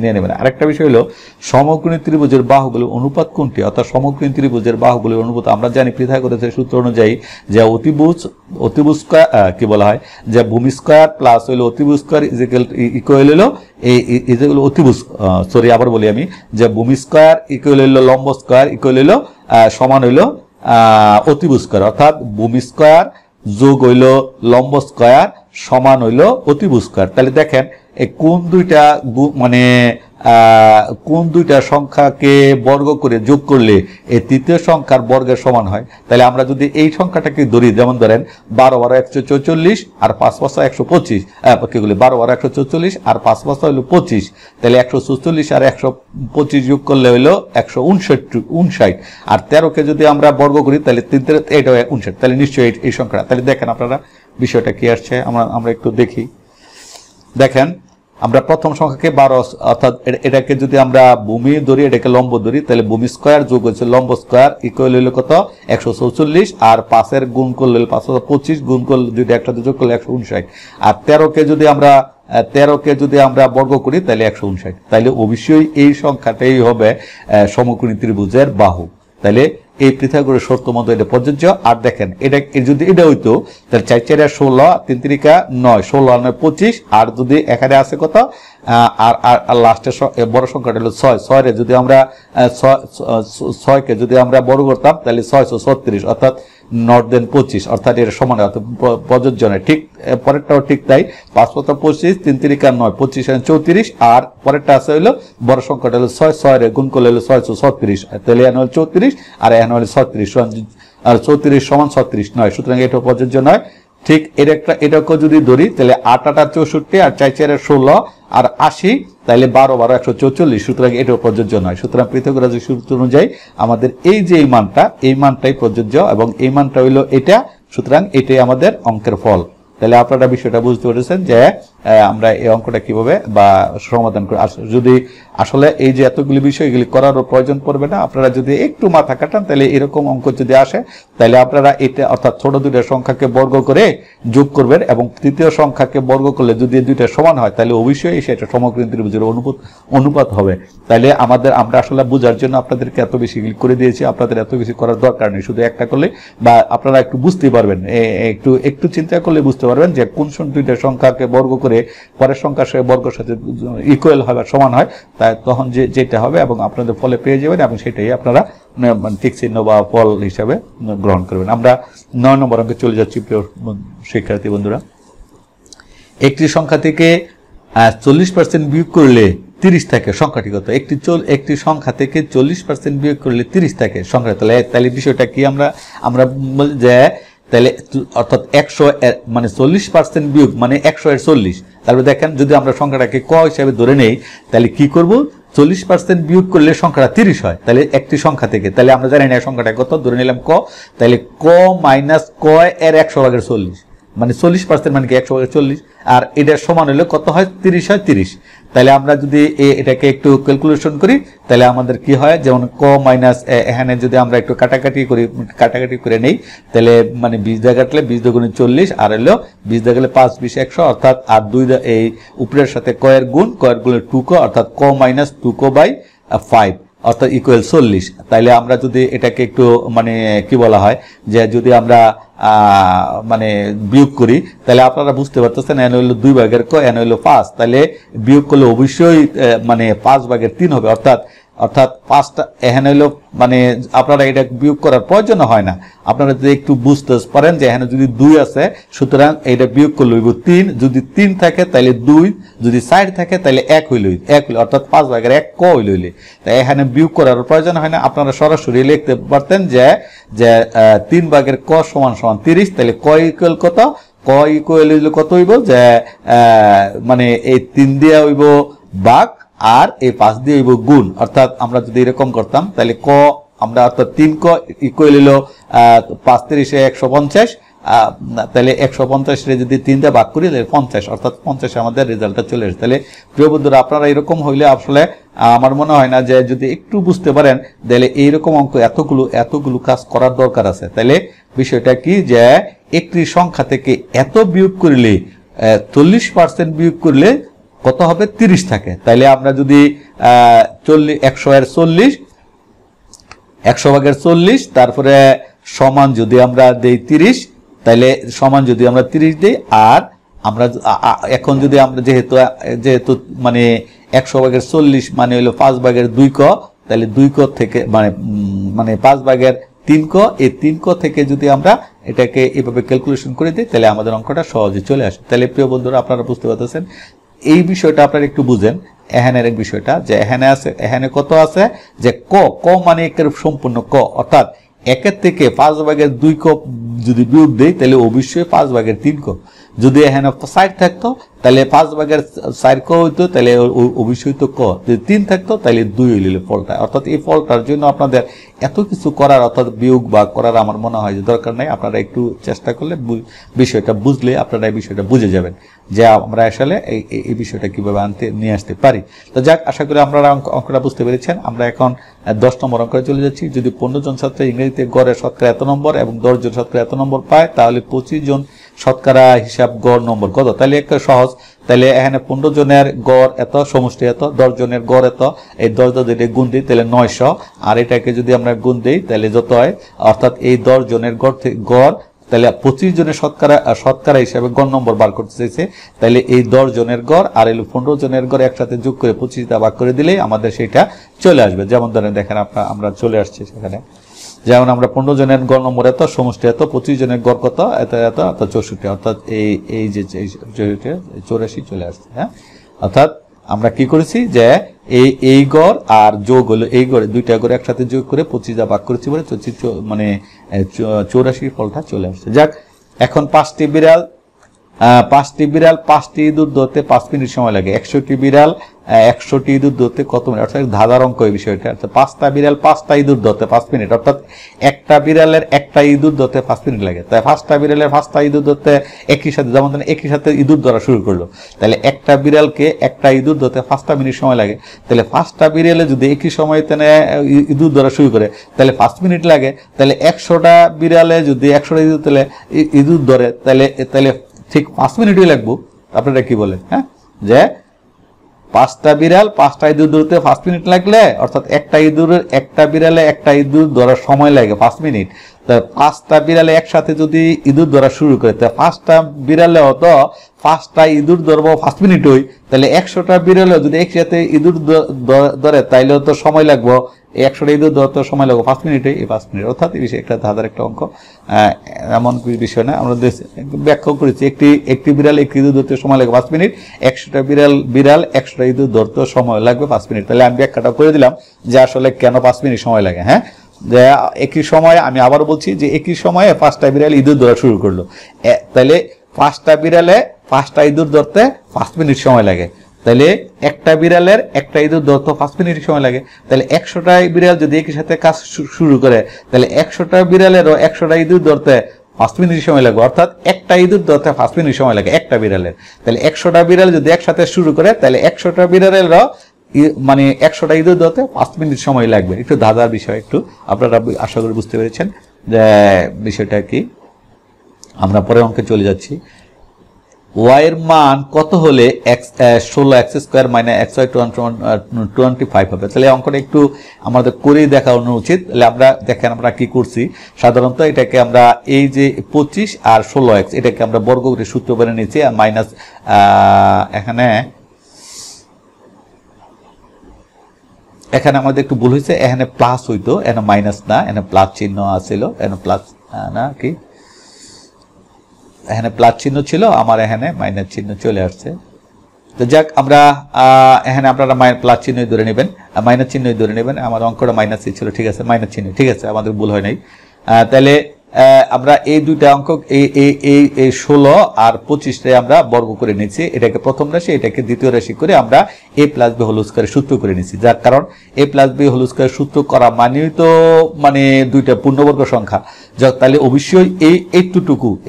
নিয়ে নেবেন। আরেকটা বিষয় হলো সমকোণী ত্রিভুজের বাহুগুলোর অনুপাত কোনটি? অর্থাৎ সমকোণী ত্রিভুজের বাহুগুলোর অনুপাত আমরা জানি পিথাগোরাসের সূত্র অনুযায়ী যে অতিভুজ স্কয়ার কি বলা হয়, যে ভূমি স্কয়ার প্লাস হইলো অতিভুজ স্কয়ার ইকুয়াল হলো এই যেগুলো অতিভুজ, সরি আবার বলি আমি, যে ভূমি স্কয়ার ইকুয়াল হলো লম্ব স্কয়ার ইকুয়াল হলো সমান হইলো অতিভুজ স্কয়ার, অর্থাৎ ভূমি স্কয়ার যোগ হইল লম্ব স্কয়ার সমান হইল অতিভুজ স্কয়ার। তাহলে দেখেন এই কোন দুইটা সংখ্যাকে বর্গ করে যোগ করলে এই তৃতীয় সংখ্যার বর্গের সমান হয়। তাহলে আমরা যদি এই সংখ্যাটাকে ধরি, যেমন ধরেন 12 12 144 আর 5 5 125, কি বলি 12 12 144 আর 5 5 হলো 25, তাহলে 144 আর 125 যোগ করলে হইলো 159, আর 13কে যদি আমরা বর্গ করি তাহলে এটা 59, তাহলে নিশ্চয়ই এই সংখ্যাটা। তাহলে দেখেন আপনারা বিষয়টা কি আসছে, আমরা একটু দেখি। দেখেন আমরা প্রথম সংখ্যাকে 12, অর্থাৎ এটাকে যদি আমরা ভূমি ধরি, এটাকে লম্ব ধরি, তাহলে ভূমি স্কয়ার যোগ হচ্ছে লম্ব স্কয়ার ইকুয়াল হইল কত? 144, আর 5-এর গুণ করলে 525 গুণ করলে দুইটা একসাথে যোগ করলে 159, আর 13কে যদি আমরা বর্গ করি তাহলে 159। তাহলে অবশ্যই এই সংখ্যাটাই হবে সমকোণী ত্রিভুজের বাহু। তাহলে এই পিথাগোরাসের শর্ত মতো এটা প্রযোজ্য। আর দেখেন এটা যদি এটা হইতো তাহলে 4 4 16, 3 3 9, 16 আর 9 25, আর যদি এখানে আছে কত আর লাস্টের বড় সংখ্যাটা হলো 6, 6 যদি আমরা 6কে যদি আমরা বড় করতাম তাহলে 636, অর্থাৎ নট দেন 25, অর্থাৎ এর সমান প্রযোজ্য নয়। ঠিক পরেরটাও ঠিক তাই, 5 5 25, 3 3 9, 25 34, আর পরেরটা আছে হলো বড় সংখ্যাটা হলো 6, 6 এর গুণ করলে হলো 636, তাহলে এখানে হলো 34 আর এখানে হলো 36, আর 34 সমান 36 নয়, সুতরাং এটা প্রযোজ্য নয়। ঠিক এটাকে যদি ধরি তাহলে 8 8 64 আর 4 4 16 আর 80, তাহলে 12 12 144, সুতরাং এটাও প্রযোজ্য নয়। সুতরাং পিথাগোরাসের সূত্র অনুযায়ী আমাদের এই যে এই মানটাই প্রযোজ্য এবং এই মানটা হইলো এটা, সুতরাং এটাই আমাদের অঙ্কের ফল। তাহলে আপনারা বিষয়টা বুঝতে পেরেছেন যে আমরা এই অঙ্কটা কিভাবে বা সমাধান করি। যদি আসলে এই যে এতগুলি বিষয়গুলি করার প্রয়োজন পড়বে না, আপনারা যদি একটু মাথা কাটান তাহলে এরকম অঙ্ক যদি আসে তাহলে আপনারা এটা, অর্থাৎ ছোট দুইটা সংখ্যাকে বর্গ করে যোগ করবেন এবং তৃতীয় সংখ্যাকে বর্গ করলে যদি দুইটা সমান হয় তাহলে অবশ্যই সেটা সমকোণী ত্রিভুজের অনুপাত হবে। তাহলে আমরা আসলে বোঝার জন্য আপনাদেরকে এত বেশি করে দিয়েছি, আপনাদের এত বেশি করার দরকার নেই, শুধু একটা করলে বা আপনারা একটু বুঝতে পারবেন, একটু চিন্তা করলে বুঝতে পারবেন যে কোন দুইটা সংখ্যাকে বর্গ করে পরের সংখ্যার সাথে বর্গের সাথে ইকুয়াল হয় বা সমান হয়, তাই তখন যেটা হবে এবং আপনাদের ফলে পেয়ে যাবেন এবং সেটাই আপনারা ঠিক চিহ্ন বা ফল হিসাবে গ্রহণ করবেন। আমরা 9 নম্বর অঙ্কে চলে যাচ্ছি প্রিয় শিক্ষার্থী বন্ধুরা। একটি সংখ্যা থেকে 40% বিয়োগ করলে 30 থাকে সংখ্যাটি কত একটি সংখ্যা থেকে 40% বিয়োগ করলে 30 থাকে সংখ্যা তাহলে বিষয়টা কি আমরা যে তাহলে অর্থাৎ 100 মানে 40% বিয়োগ মানে 100 এর 40 তারপরে দেখেন যদি আমরা সংখ্যাটাকে ক হিসেবে ধরে নেই তাহলে কি করব 40% বিয়োগ করলে সংখ্যাটা 30 হয় তাহলে একটি সংখ্যা থেকে তাহলে আমরা জানি না সংখ্যাটা কত ধরে নিলাম ক তাহলে ক মাইনাস ক এর 100 ভাগের 40 মানে 40% মানে কি 100 ভাগের 40 আর এটার সমান হলে কত হয় 30 হয় 30 তাহলে আমরা যদি এটাকে একটু ক্যালকুলেশন করি তাহলে আমাদের কি হয় যেমন ক মাইনাস এখানে যদি আমরা একটু কাটাকাটি করে নেই তাহলে মানে 20 দিয়ে কাটলে 20 দুগুণে 40 আর হলো 20 দিয়ে গেলে 5 20 100 অর্থাৎ আর 2 এই উপরের সাথে ক এর গুণের 2 ক অর্থাৎ ক মাইনাস 2 ক বাই 5 অর্থাৎ ইকুয়াল 40 তাইলে আমরা যদি এটাকে একটু মানে কি বলা হয় যে যদি আমরা মানে বিয়োগ করি তাহলে আপনারা বুঝতে পারতেছেন এন হইল 2 ভাগের ক এন হইল 5 তাহলে বিয়োগ করলে অবশ্যই মানে 5 ভাগের 3 হবে অর্থাৎ 5টা এখানে হইলো মানে আপনারা এটা বিয়োগ করার প্রয়োজন হয় না আপনারা যদি একটু বুঝতে পারেন যে এখানে যদি 2 আছে সুতরাং এটা বিয়োগ করলে হইব 3 যদি 3 থাকে তাহলে 2 যদি 4 থাকে তাহলে 1 হইল অর্থাৎ 5 ভাগের 1 ক হইল তাই এখানে বিয়োগ করার প্রয়োজন হয় না আপনারা সরাসরি লিখতে পারতেন যে 3 ভাগের ক সমান 30 তাহলে ক ইকুয়াল কত ক ইকুয়াল হইল কত হইব যে মানে এই 3 দিয়ে হইব ভাগ আর এই 5 দিয়ে হইব গুণ অর্থাৎ আমরা যদি এরকম করতাম তাহলে ক আমরা অর্থাৎ 3 ক ইকুয়াল হলো 5 30 এ 150 তাহলে 150 রে যদি 3 দিয়ে ভাগ করি তাহলে 50 অর্থাৎ 50 আমাদের রেজাল্টটা চলে আসে তাহলে প্রিয় বন্ধুরা আপনারা এরকম হইলে আসলে আমার মনে হয় না যে যদি একটু বুঝতে পারেন তাহলে এইরকম অঙ্ক এতগুলো কাজ করার দরকার আছে তাহলে বিষয়টা কি যে একটি সংখ্যা থেকে এত বিয়োগ করলে 40% বিয়োগ করলে কত হবে 30 থাকে তাইলে আমরা যদি 100 এর 40 100 ভাগের 40 তারপরে সমান যদি আমরা দেই 30 তাইলে সমান যদি আমরা 30 দেই আর আমরা এখন যদি আমরা যেহেতু মানে 100 ভাগের 40 মানে হলো 5 ভাগের 2 ক তাহলে 2 ক থেকে মানে 5 ভাগের 3 ক এই 3 ক থেকে যদি আমরা এটাকে এভাবে ক্যালকুলেশন করে দিই তাহলে আমাদের অঙ্কটা সহজে চলে আসে তাহলে প্রিয় বন্ধুরা আপনারা বুঝতে পারতেছেন এই বিষয়টা আপনারা একটু বুঝেন এখানের এক বিষয়টা যে এখানে কত আছে যে ক মানে একের সম্পূর্ণ ক অর্থাৎ 1 থেকে 5 ভাগের 2 ক যদি বিয়োগ দেই তাহলে অবশ্যই 5 ভাগের 3 ক যদি এখানে 4 থাকতো তাহলে 5 ভাগের 4 ক হইতো তাহলে অবশ্যই তো ক যদি 3 থাকতো তাহলে 2 হইল ফলটা অর্থাৎ এই ফলটার জন্য আপনাদের এত কিছু করার অর্থাৎ বিয়োগ বা করার আমার মনে হয় যে দরকার নাই আপনারা একটু চেষ্টা করলে বিষয়টা বুঝলে আপনারা এই বিষয়টা বুঝে যাবেন যে আমরা আসলে এই বিষয়টা কিভাবে নিয়ে আসতে পারি তো যাক আশা করি আপনারা অঙ্কটা বুঝতে পেরেছেন আমরা এখন 10 নম্বর অঙ্কে চলে যাচ্ছি যদি 15 জন ছাত্র ইংরেজিতে গড়ে শতকরা এত নম্বর এবং 10 জন শতকরা এত নম্বর পায় তাহলে 25 জন শতকরা হিসাব গড় নম্বর কত তাহলে একটা সহজ তাহলে এখানে 15 জনের গড় এত সমষ্টি এত 10 জনের গড় এত এই 10 যদি গুণ দিই তাহলে 900 আর এটাকে যদি আমরা গুণ দেই তাহলে যত হয় অর্থাৎ এই 10 জনের গড় তাহলে 25 জনের শতকরা হিসাবে গড় নম্বর বার করতে চাইছে তাহলে এই 10 জনের গড় আর এই 15 জনের গড় একসাথে যোগ করে 25 দিয়ে ভাগ করে দিলেই আমাদের সেটা চলে আসবে যেমন ধরেন দেখেন আমরা চলে আসছে সেখানে যেমন আমরা 15 জনের গড় নম্বর এত সমষ্টি এত 25 জনের গড় কত এত 64 অর্থাৎ এই যে 84 চলে আসছে হ্যাঁ অর্থাৎ আমরা কি করেছি যে এই গড় আর যোগ হলো এই গড়ে দুইটা গড় একসাথে যোগ করে 25 দিয়ে ভাগ করেছি বলে মানে 84 ফলটা চলে আসছে যাক এখন 5টি বিড়াল 5টি ইঁদুর ধরতে 5 মিনিট সময় লাগে 100টি বিড়াল 100টি ইঁদুর ধরতে কত মিনিট অর্থাৎ ধাঁধার অঙ্ক এই বিষয়টা অর্থাৎ 5টা বিড়াল 5টা ইঁদুর ধরতে 5 মিনিট অর্থাৎ একটা বিড়ালের একটা ইঁদুর ধরতে 5 মিনিট লাগে তাই 5টা বিড়ালের 5টা ইঁদুর ধরতে একই সাথে যেমন একই সাথে ইঁদুর ধরা শুরু করলো তাহলে একটা বিড়ালকে একটা ইঁদুর ধরতে 5টা মিনিট সময় লাগে তাহলে 5টা বিড়ালে যদি একই সময় ইঁদুর ধরা শুরু করে তাহলে 5 মিনিট লাগে তাহলে 100টা বিড়ালে যদি 100টা ইঁদুর ধরে তাহলে ঠিক 5 মিনিটই লাগবো আপনারা কি বলেন হ্যাঁ যে 5টা বিড়াল 5টা ইঁদুর ধরতে 5 মিনিট লাগলে অর্থাৎ একটা বিড়ালে একটা ইঁদুর ধরার সময় লাগে 5 মিনিট তা 5টা বিড়ালে একসাথে যদি ইঁদুর ধরা শুরু করে তা 5টা বিড়ালে হতো 5টা ইঁদুর ধরবো 5 মিনিট হই তাহলে 100টা বিড়ালে যদি একসাথে ইঁদুর ধরে তাইলে তো সময় লাগবো এই 100টা ইঁদুর ধরতে সময় লাগবে 5 মিনিটে, এই 5 মিনিট, অর্থাৎ এই বিষয়ে একটা ধাঁধার একটা অঙ্ক, এমন কিছু বিষয় না। আমরা ব্যাখ্যা করেছি একটি বিড়াল একটি ইঁদুর ধরতে সময় লাগে 5 মিনিট, 100টা বিড়াল 100টা ইঁদুর ধরতে সময় লাগবে 5 মিনিট। তাহলে আমি ব্যাখ্যাটা করে দিলাম যে আসলে কেন 5 মিনিট সময় লাগে। হ্যাঁ, যে একই সময়ে, আমি আবার বলছি যে একই সময়ে 5টা বিড়াল ইঁদুর ধরা শুরু করলো, তাহলে 5টা বিড়ালে 5টা ইঁদুর ধরতে 5 মিনিট সময় লাগে। তাহলে একটা বিড়ালের একটা ইঁদুর ধরতে 5 মিনিট সময় লাগে। তাহলে 100টা বিড়াল যদি একই সাথে কাজ শুরু করে, তাহলে 100টা বিড়ালেরও 100টা ইঁদুর ধরতে 5 মিনিট সময় লাগবে, অর্থাৎ একটা ইঁদুর ধরতে 5 মিনিট সময় লাগে একটা বিড়ালের। তাহলে 100টা বিড়াল যদি একসাথে শুরু করে, তাহলে 100টা বিড়ালেরও মানে 100টা ইঁদুর ধরতে 5 মিনিট সময় লাগবে। একটু ধাঁধার বিষয়, একটু আপনারা আশা করি বুঝতে পেরেছেন যে বিষয়টা কি। আমরা পরের অঙ্কে চলে যাচ্ছি। y এর মান কত হলে 16x² - xy 25 হবে? তাহলে অঙ্কটা একটু আমাদের করেই দেখানো উচিত। তাহলে আমরা দেখেন আমরা কি করছি, সাধারণত এটাকে আমরা এই যে 25 আর 16x এটাকে আমরা বর্গ করে সূত্র বানিয়ে নিয়েছি, আর মাইনাস এখানে আমাদের একটু ভুল হয়েছে, এখানে প্লাস হইতো, এখানে মাইনাস না, এখানে প্লাস চিহ্ন আছিল, এখানে প্লাস না কি, এখানে প্লাস চিহ্ন ছিল, আমার এখানে মাইনাস চিহ্ন চলে আসছে। তো যাক, আমরা এখানে আপনারা প্লাস চিহ্নই ধরে নেবেন, মাইনাস চিহ্নই ধরে নেবেন। আমার অঙ্কটা মাইনাসই ছিল, ঠিক আছে, মাইনাস চিহ্ন, ঠিক আছে, আমাদের ভুল হয় নাই। তাহলে আমরা এই দুইটা অঙ্ক এই 16 আর 25 আমরা বর্গ করে নিয়েছি, এটাকে প্রথম রাশি, এটাকে দ্বিতীয় রাশি করে আমরা a + b হোল স্কয়ারের সূত্র করে নিয়েছি। যার কারণ a + b হোল স্কয়ারের সূত্র করা মানেই তো মানে দুইটা পূর্ণবর্গ সংখ্যা, তাহলে অবশ্যই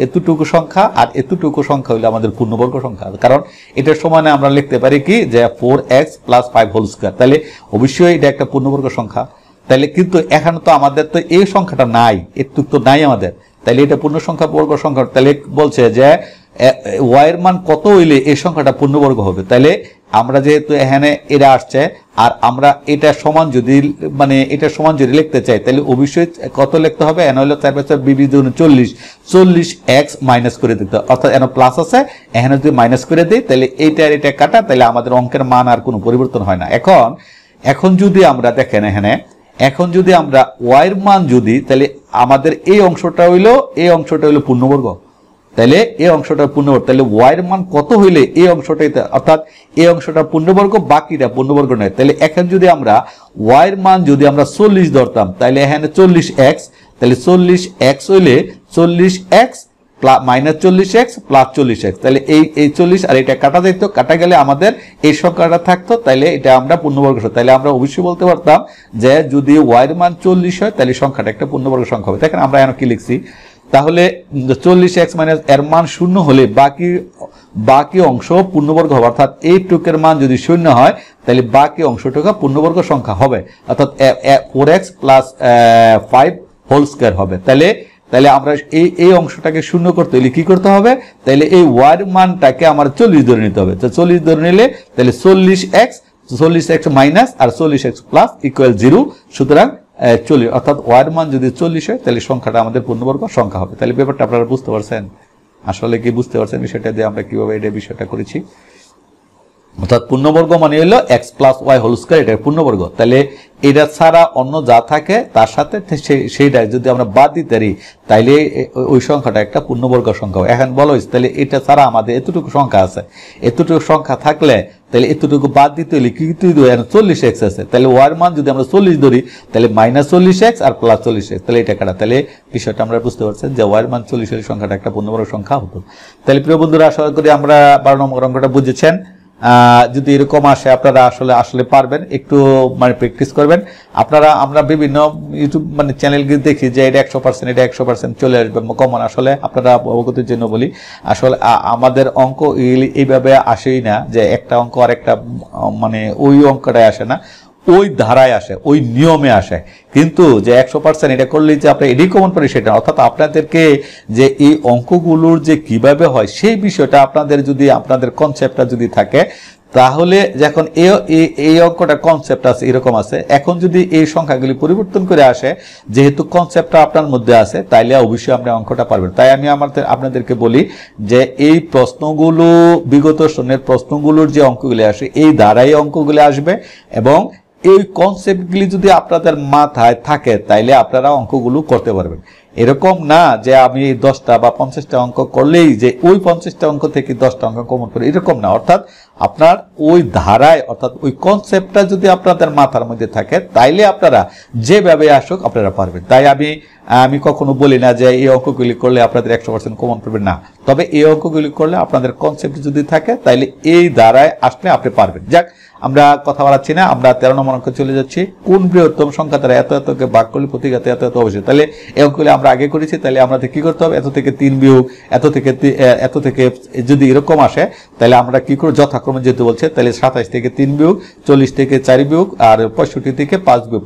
এতটুকু সংখ্যা আর এতটুকু সংখ্যা হলো আমাদের পূর্ণবর্গ সংখ্যা। কারণ এটার সমানে আমরা লিখতে পারি কি যে 4x + 5 হোল স্কয়ার, তাহলে অবশ্যই এটা একটা পূর্ণবর্গ সংখ্যা। তাহলে কিন্তু এখানে তো আমাদের তো এই সংখ্যাটা নাই, এটুক তো নাই আমাদের, তাহলে এটা পূর্ণ সংখ্যা বর্গ সংখ্যা। তাহলে বলছে যে y এর মান কত হইলে এই সংখ্যাটা পূর্ণবর্গ হবে। তাহলে আমরা যেহেতু এখানে এটা আসছে আর আমরা এটা সমান যদি এটা সমান যদি লিখতে চাই, তাহলে অবশ্যই কত লিখতে হবে, এন হলো 4 × 4 = 40x মাইনাস করে দিতে, অর্থাৎ এন প্লাস আছে, এখানে যদি মাইনাস করে দিই তাহলে এইটা আর এটা কাটা, তাহলে আমাদের অঙ্কের মান আর কোনো পরিবর্তন হয় না। এখন যদি আমরা দেখেন এখানে, এখন যদি আমরা y এর মান যদি, তাহলে আমাদের এই অংশটা হইলো পূর্ণবর্গ, তাহলে এই অংশটা পূর্ণবর্গ, তাহলে y এর মান কত হইলে এই অংশটাই, অর্থাৎ এই অংশটা পূর্ণবর্গ, বাকিটা পূর্ণবর্গ নয়। তাহলে এখন যদি আমরা y এর মান যদি আমরা 40 ধরতাম, তাহলে এখানে 40x, তাহলে 40x হইলে 40x minus 40x plus 40x, তাহলে এই 40 আর এটা কাটা যেত, কাটা গেলে আমাদের এই সংখ্যাটা থাকতো, তাহলে এটা আমরা পূর্ণবর্গ। তাহলে আমরা অবশ্যই বলতে পারতাম যে যদি y এর মান 40 হয় তাহলে সংখ্যাটা একটা পূর্ণবর্গ সংখ্যা হবে। দেখেন আমরা এখন কি লিখছি, তাহলে 40x মাইনাস এর মান 0 হলে বাকি অংশ পূর্ণবর্গ হবে, অর্থাৎ এই টুকের মান যদি 0 হয় তাহলে বাকি অংশটুকু পূর্ণবর্গ সংখ্যা হবে, অর্থাৎ 4x + 5 হোল স্কয়ার হবে। তাহলে আমরা এই অংশটাকে শূন্য করতে হলে কি করতে হবে, তাহলে এই y এর মানটাকে আমার 40 ধরে নিতে হবে। তো 40 ধরে নিলে তাহলে 40x মাইনাস আর 40x প্লাস = 0, সুতরাং 40, অর্থাৎ y এর মান যদি 40 হয় তাহলে সংখ্যাটা আমাদের পূর্ণবর্গ সংখ্যা হবে। তাহলে ব্যাপারটা আপনারা বুঝতে পারছেন, আসলে কি বুঝতে পারছেন বিষয়টা দিয়ে আমরা কিভাবে এটা বিষয়টা করেছি। অর্থাৎ পূর্ণবর্গ মানে হলো x + y হোল স্কয়ার, এটা পূর্ণবর্গ। তাহলে এটা ছাড়া অন্য যা থাকে তার সাথে সেইটা যদি আমরা বাদ দিতে পারি, তাইলে ওই সংখ্যাটা একটা পূর্ণবর্গ সংখ্যা। এখন বলো তাহলে এটা ছাড়া আমাদের এতটুকু সংখ্যা আছে, এতটুকু সংখ্যা থাকলে তাহলে এতটুকু বাদ দিতে হলে কি 40x আছে, তাহলে y এর মান যদি আমরা 40 ধরি তাহলে মাইনাস 40x আর প্লাস 40x, তাহলে এটা কাটা। তাহলে বিষয়টা আমরা বুঝতে পারছেন যে y এর মান 40 হলে সংখ্যাটা একটা পূর্ণবর্গ সংখ্যা হতো। তাহলে প্রিয় বন্ধুরা, আশা করি আমরা 12 নম্বর অঙ্কটা বুঝেছেন। যদি এরকম আসে আপনারা আসলে পারবেন, একটু প্র্যাকটিস করবেন আপনারা। আমরা বিভিন্ন ইউটিউব চ্যানেল দেখি যে এটা 100%, এটা 100% চলে আসবে কমন। আসলে আপনারা অবগতির জন্য বলি, আসলে আমাদের অঙ্ক এইভাবে আসেই না যে একটা অঙ্ক আর একটা ওই অঙ্কটাই আসে না, ওই ধারায় আসে, ওই নিয়মে আসে। কিন্তু যে 100% এটা করলেই যে আপনার এটাই কমন পারি সেটা, অর্থাৎ আপনাদেরকে যে এই অঙ্কগুলোর যে কিভাবে হয় সেই বিষয়টা আপনাদের কনসেপ্টটা যদি থাকে, তাহলে যখন এই অঙ্কটা কনসেপ্ট আছে এরকম আছে, এখন যদি এই সংখ্যাগুলি পরিবর্তন করে আসে, যেহেতু কনসেপ্টটা আপনার মধ্যে আছে, তাইলে অবশ্যই আপনি অঙ্কটা পারবেন। তাই আমি আপনাদেরকে বলি যে এই প্রশ্নগুলো, বিগত সনের প্রশ্নগুলোর যে অঙ্কগুলি আসে এই ধারায় অঙ্কগুলি আসবে, এবং এই কনসেপ্টগুলি যদি আপনাদের মাথায় থাকে তাইলে আপনারা অঙ্কগুলো করতে পারবেন। এরকম না যে আমি 10টা বা 50টা অঙ্ক করলেই যে ওই 50টা অঙ্ক থেকে 10টা অঙ্ক কমন করে, এরকম না। অর্থাৎ আপনার ওই ধারায় অর্থাৎ ওই কনসেপ্টটা যদি আপনাদের মাথার মধ্যে থাকে তাইলে আপনারা যেভাবে আসুক আপনারা পারবেন। তাই আমি কখনো বলি না যে এই অঙ্কগুলি করলে আপনাদের 100% কমন পাবেন না, তবে এই অঙ্কগুলি করলে আপনাদের কনসেপ্ট যদি থাকে তাইলে এই ধারায় আসলে আপনি পারবেন। যাক, আমরা কথা বাড়াচ্ছি না, আমরা 13 নম্বর অঙ্কে চলে যাচ্ছি। কোন বৃহত্তম সংখ্যা দ্বারা এত এতকে ভাগ করলে প্রতিঘাতে এত এত অবশ্যই। তাহলে এই অঙ্কগুলি আমরা আগে করেছি, তাহলে আমাদের কি করতে হবে? এত থেকে 3 বিয়োগ এত থেকে যদি এরকম আসে তাহলে আমরা কি করব? যথাক্রমে যেতে বলছে, তাহলে 27 থেকে 3 বিয়োগ, 40 থেকে 4 বিয়োগ আর 65 থেকে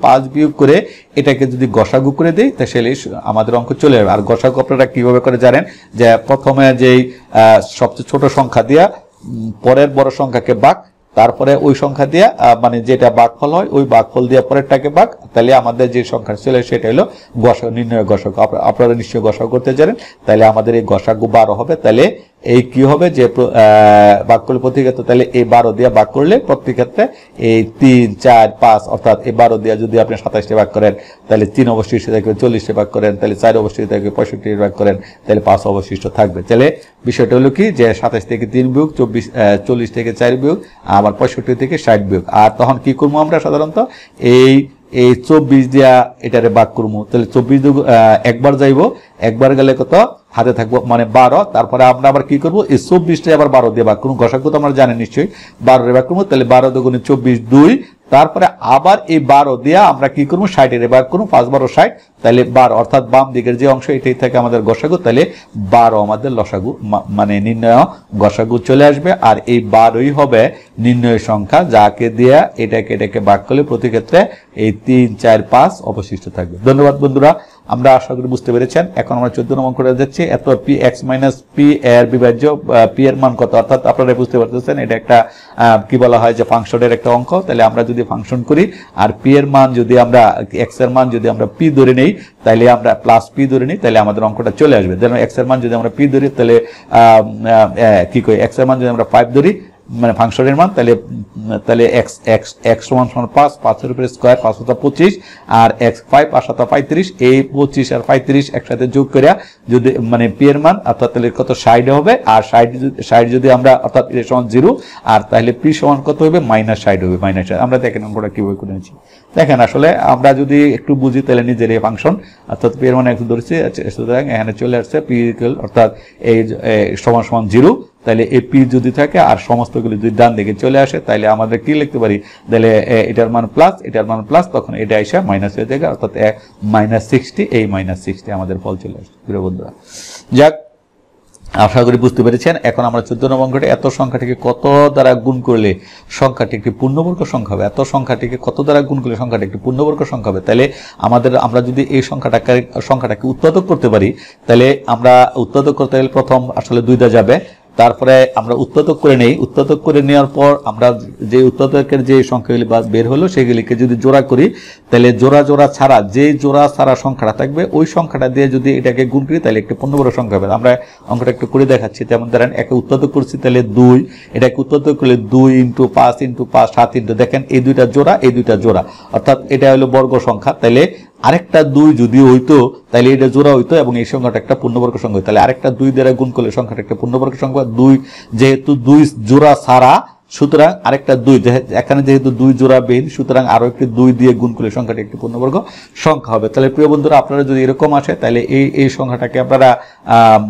5 বিয়োগ করে এটাকে যদি গসাগু করে দেই তাহলে আমাদের অঙ্ক চলে যাবে। আর গসাগু আপনারা কিভাবে করে জানেন? যে প্রথমে যেই সবচেয়ে ছোট সংখ্যা দিয়া পরের বড় সংখ্যাকে ভাগ, তারপরে ওই সংখ্যা দিয়া মানে যেটা ভাগফল হয় ওই ভাগফল দিয়ে পরেরটাকে ভাগ, তাহলে আমাদের যে সংখ্যা চলে সেটা হলো গসাগু, নির্ণয় গসাগু। আপনারা নিশ্চয়ই গসাগু করতে জানেন। তাহলে আমাদের এই গসাগু 12 হবে। তাহলে এই কি হবে? যে ভাগ করলে প্রতি ক্ষেত্রে, তাহলে এই 12 দিয়ে ভাগ করলে প্রতি ক্ষেত্রে এই 3, 4, 5 অর্থাৎ এই 12 দিয়ে যদি আপনি 27 ভাগ করেন তাহলে 3 অবশিষ্ট থাকবে, 40 ভাগ করেন তাহলে 4 অবশিষ্ট থাকবে, 65 ভাগ করেন তাহলে 5 অবশিষ্ট থাকবে। তাহলে বিষয়টা হলো কি যে 27 থেকে 3 বিয়োগ, 40 থেকে 4 বিয়োগ, আবার 65 থেকে 60 বিয়োগ। আর তখন কি করবো আমরা? সাধারণত এই 24 দিয়া এটারে ভাগ করবো। তাহলে 24 একবার যাইব, একবার গেলে কত হাতে থাকবো মানে 12। তারপরে আমরা আবার কি করবো? এই 24টা আবার 12 দিয়ে ভাগ করবো। গসাগু তো আমরা জানি নিশ্চয়ই, 12 ভাগ করবো। তাহলে 12 দুগুণে 24, 2। তারপরে আবার এই 12 দিয়ে আমরা কি করবো? 60 ভাগ করবো, 5 12 60, তাহলে 12 অর্থাৎ বাম দিকের যে অংশ এটাই থাকে আমাদের গসাগু। তাহলে 12 আমাদের লসাগু মানে নির্ণয় গসাগু চলে আসবে। আর এই 12ই হবে নির্ণয় সংখ্যা, যাকে দিয়ে এটাকে ভাগ করলে প্রতি ক্ষেত্রে এই 3, 4, 5 অবশিষ্ট থাকবে। ধন্যবাদ বন্ধুরা, আমরা আশা করি বুঝতে পেরেছেন। এখন আমরা 14 নম্বর করে যাচ্ছি। এত পি এক্স মাইনাস পি এর বিভাজ্য পি এর মান কত? অর্থাৎ আপনারা বুঝতে পারতেছেন এটা একটা কি বলা হয় যে ফাংশনের একটা অঙ্ক। তাহলে আমরা যদি ফাংশন করি আর পি এর মান যদি আমরা এক্স এর মান যদি আমরা পি ধরে নেই, তাহলে আমরা প্লাস পি ধরে নিই, তাহলে আমাদের অঙ্কটা চলে আসবে। যেন এক্স এর মান যদি আমরা পি ধরি তাহলে কি কই, এক্স এর মান যদি আমরা 5 ধরি মানে ফাংশনের মান, তাহলে x সমান 5, 5 এর উপরে স্কয়ার 5 × 25 আর x 5 5 × 35, এই 25 আর 35 একসাথে যোগ করে যদি মানে পি এর মান অর্থাৎ তাহলে কত 60 হবে। আর 60 যদি আমরা অর্থাৎ এর সমান 0 আর তাহলে পি সমান কত হবে? -60 হবে। -60 আমরা দেখেন অঙ্কটা কিভাবে করেছি। দেখেন আসলে আমরা যদি একটু বুঝি তাহলে নিজের এই ফাংশন অর্থাৎ পি এর মান একটু ধরেছি, সুতরাং এখানে চলে আসছে পি অর্থাৎ এই সমান 0। তাহলে এই পি যদি থাকে আর সমস্তগুলি যদি ডান দিকে চলে আসে তাহলে আমাদের কি লিখতে পারি? তাহলে এটার মান প্লাস, এটার মান প্লাস, তখন এটা এসে মাইনাস হয়ে যাবে অর্থাৎ -60। এই -60 আমাদের ফল চলে আসছে প্রিয় বন্ধুরা। যাক, আশা করি বুঝতে পেরেছেন। এখন আমরা 14 নম্বর অঙ্কটা, এত সংখ্যাটিকে কত দ্বারা গুণ করলে সংখ্যাটি একটি পূর্ণবর্গ সংখ্যা হবে? এত সংখ্যাটিকে কত দ্বারা গুণ করলে সংখ্যাটি একটি পূর্ণবর্গ সংখ্যা হবে? তাহলে আমরা যদি এই সংখ্যাটাকে উৎপাদক করতে পারি, তাহলে আমরা উৎপাদক করতে গেলে প্রথম আসলে 2 দা যাবে, তারপরে আমরা উৎপাদক করে নেই। উৎপাদক করে নেওয়ার পর আমরা যে উৎপাদকের যে সংখ্যাগুলি বের হলো সেগুলিকে যদি জোড়া করি, তাহলে জোড়া ছাড়া যে জোড়া ছাড়া সংখ্যাটা থাকবে ওই সংখ্যাটা দিয়ে যদি এটাকে গুণ করি তাহলে একটি পূর্ণবর্গ সংখ্যা হবে। আমরা অঙ্কটা একটু করে দেখাচ্ছি। যেমন ধরেন একে উৎপাদক করছি তাহলে 2, এটাকে উৎপাদক করলে 2 × 5 × 5 7 দেখেন এই দুইটা জোড়া অর্থাৎ এটা হলো বর্গ সংখ্যা। তাহলে আরেকটা 2 যদি হইতো তাহলে এটা জোড়া হইতো এবং এই সংখ্যাটা একটা পূর্ণবর্গ সংখ্যা হইতো। তাহলে আরেকটা 2 দ্বারা গুণ করলে সংখ্যাটা একটা পূর্ণবর্গ সংখ্যা। 2 যেহেতু 2 জোড়া ছাড়া, সুতরাং আরেকটা 2 এখানে যেহেতু 2 জোড়া বেন, সুতরাং আরো একটি 2 দিয়ে গুণ করলে সংখ্যাটি একটি পূর্ণবর্গ সংখ্যা হবে। তাহলে প্রিয় বন্ধুরা, আপনারা যদি এরকম আসে তাহলে এই সংখ্যাটাকে আপনারা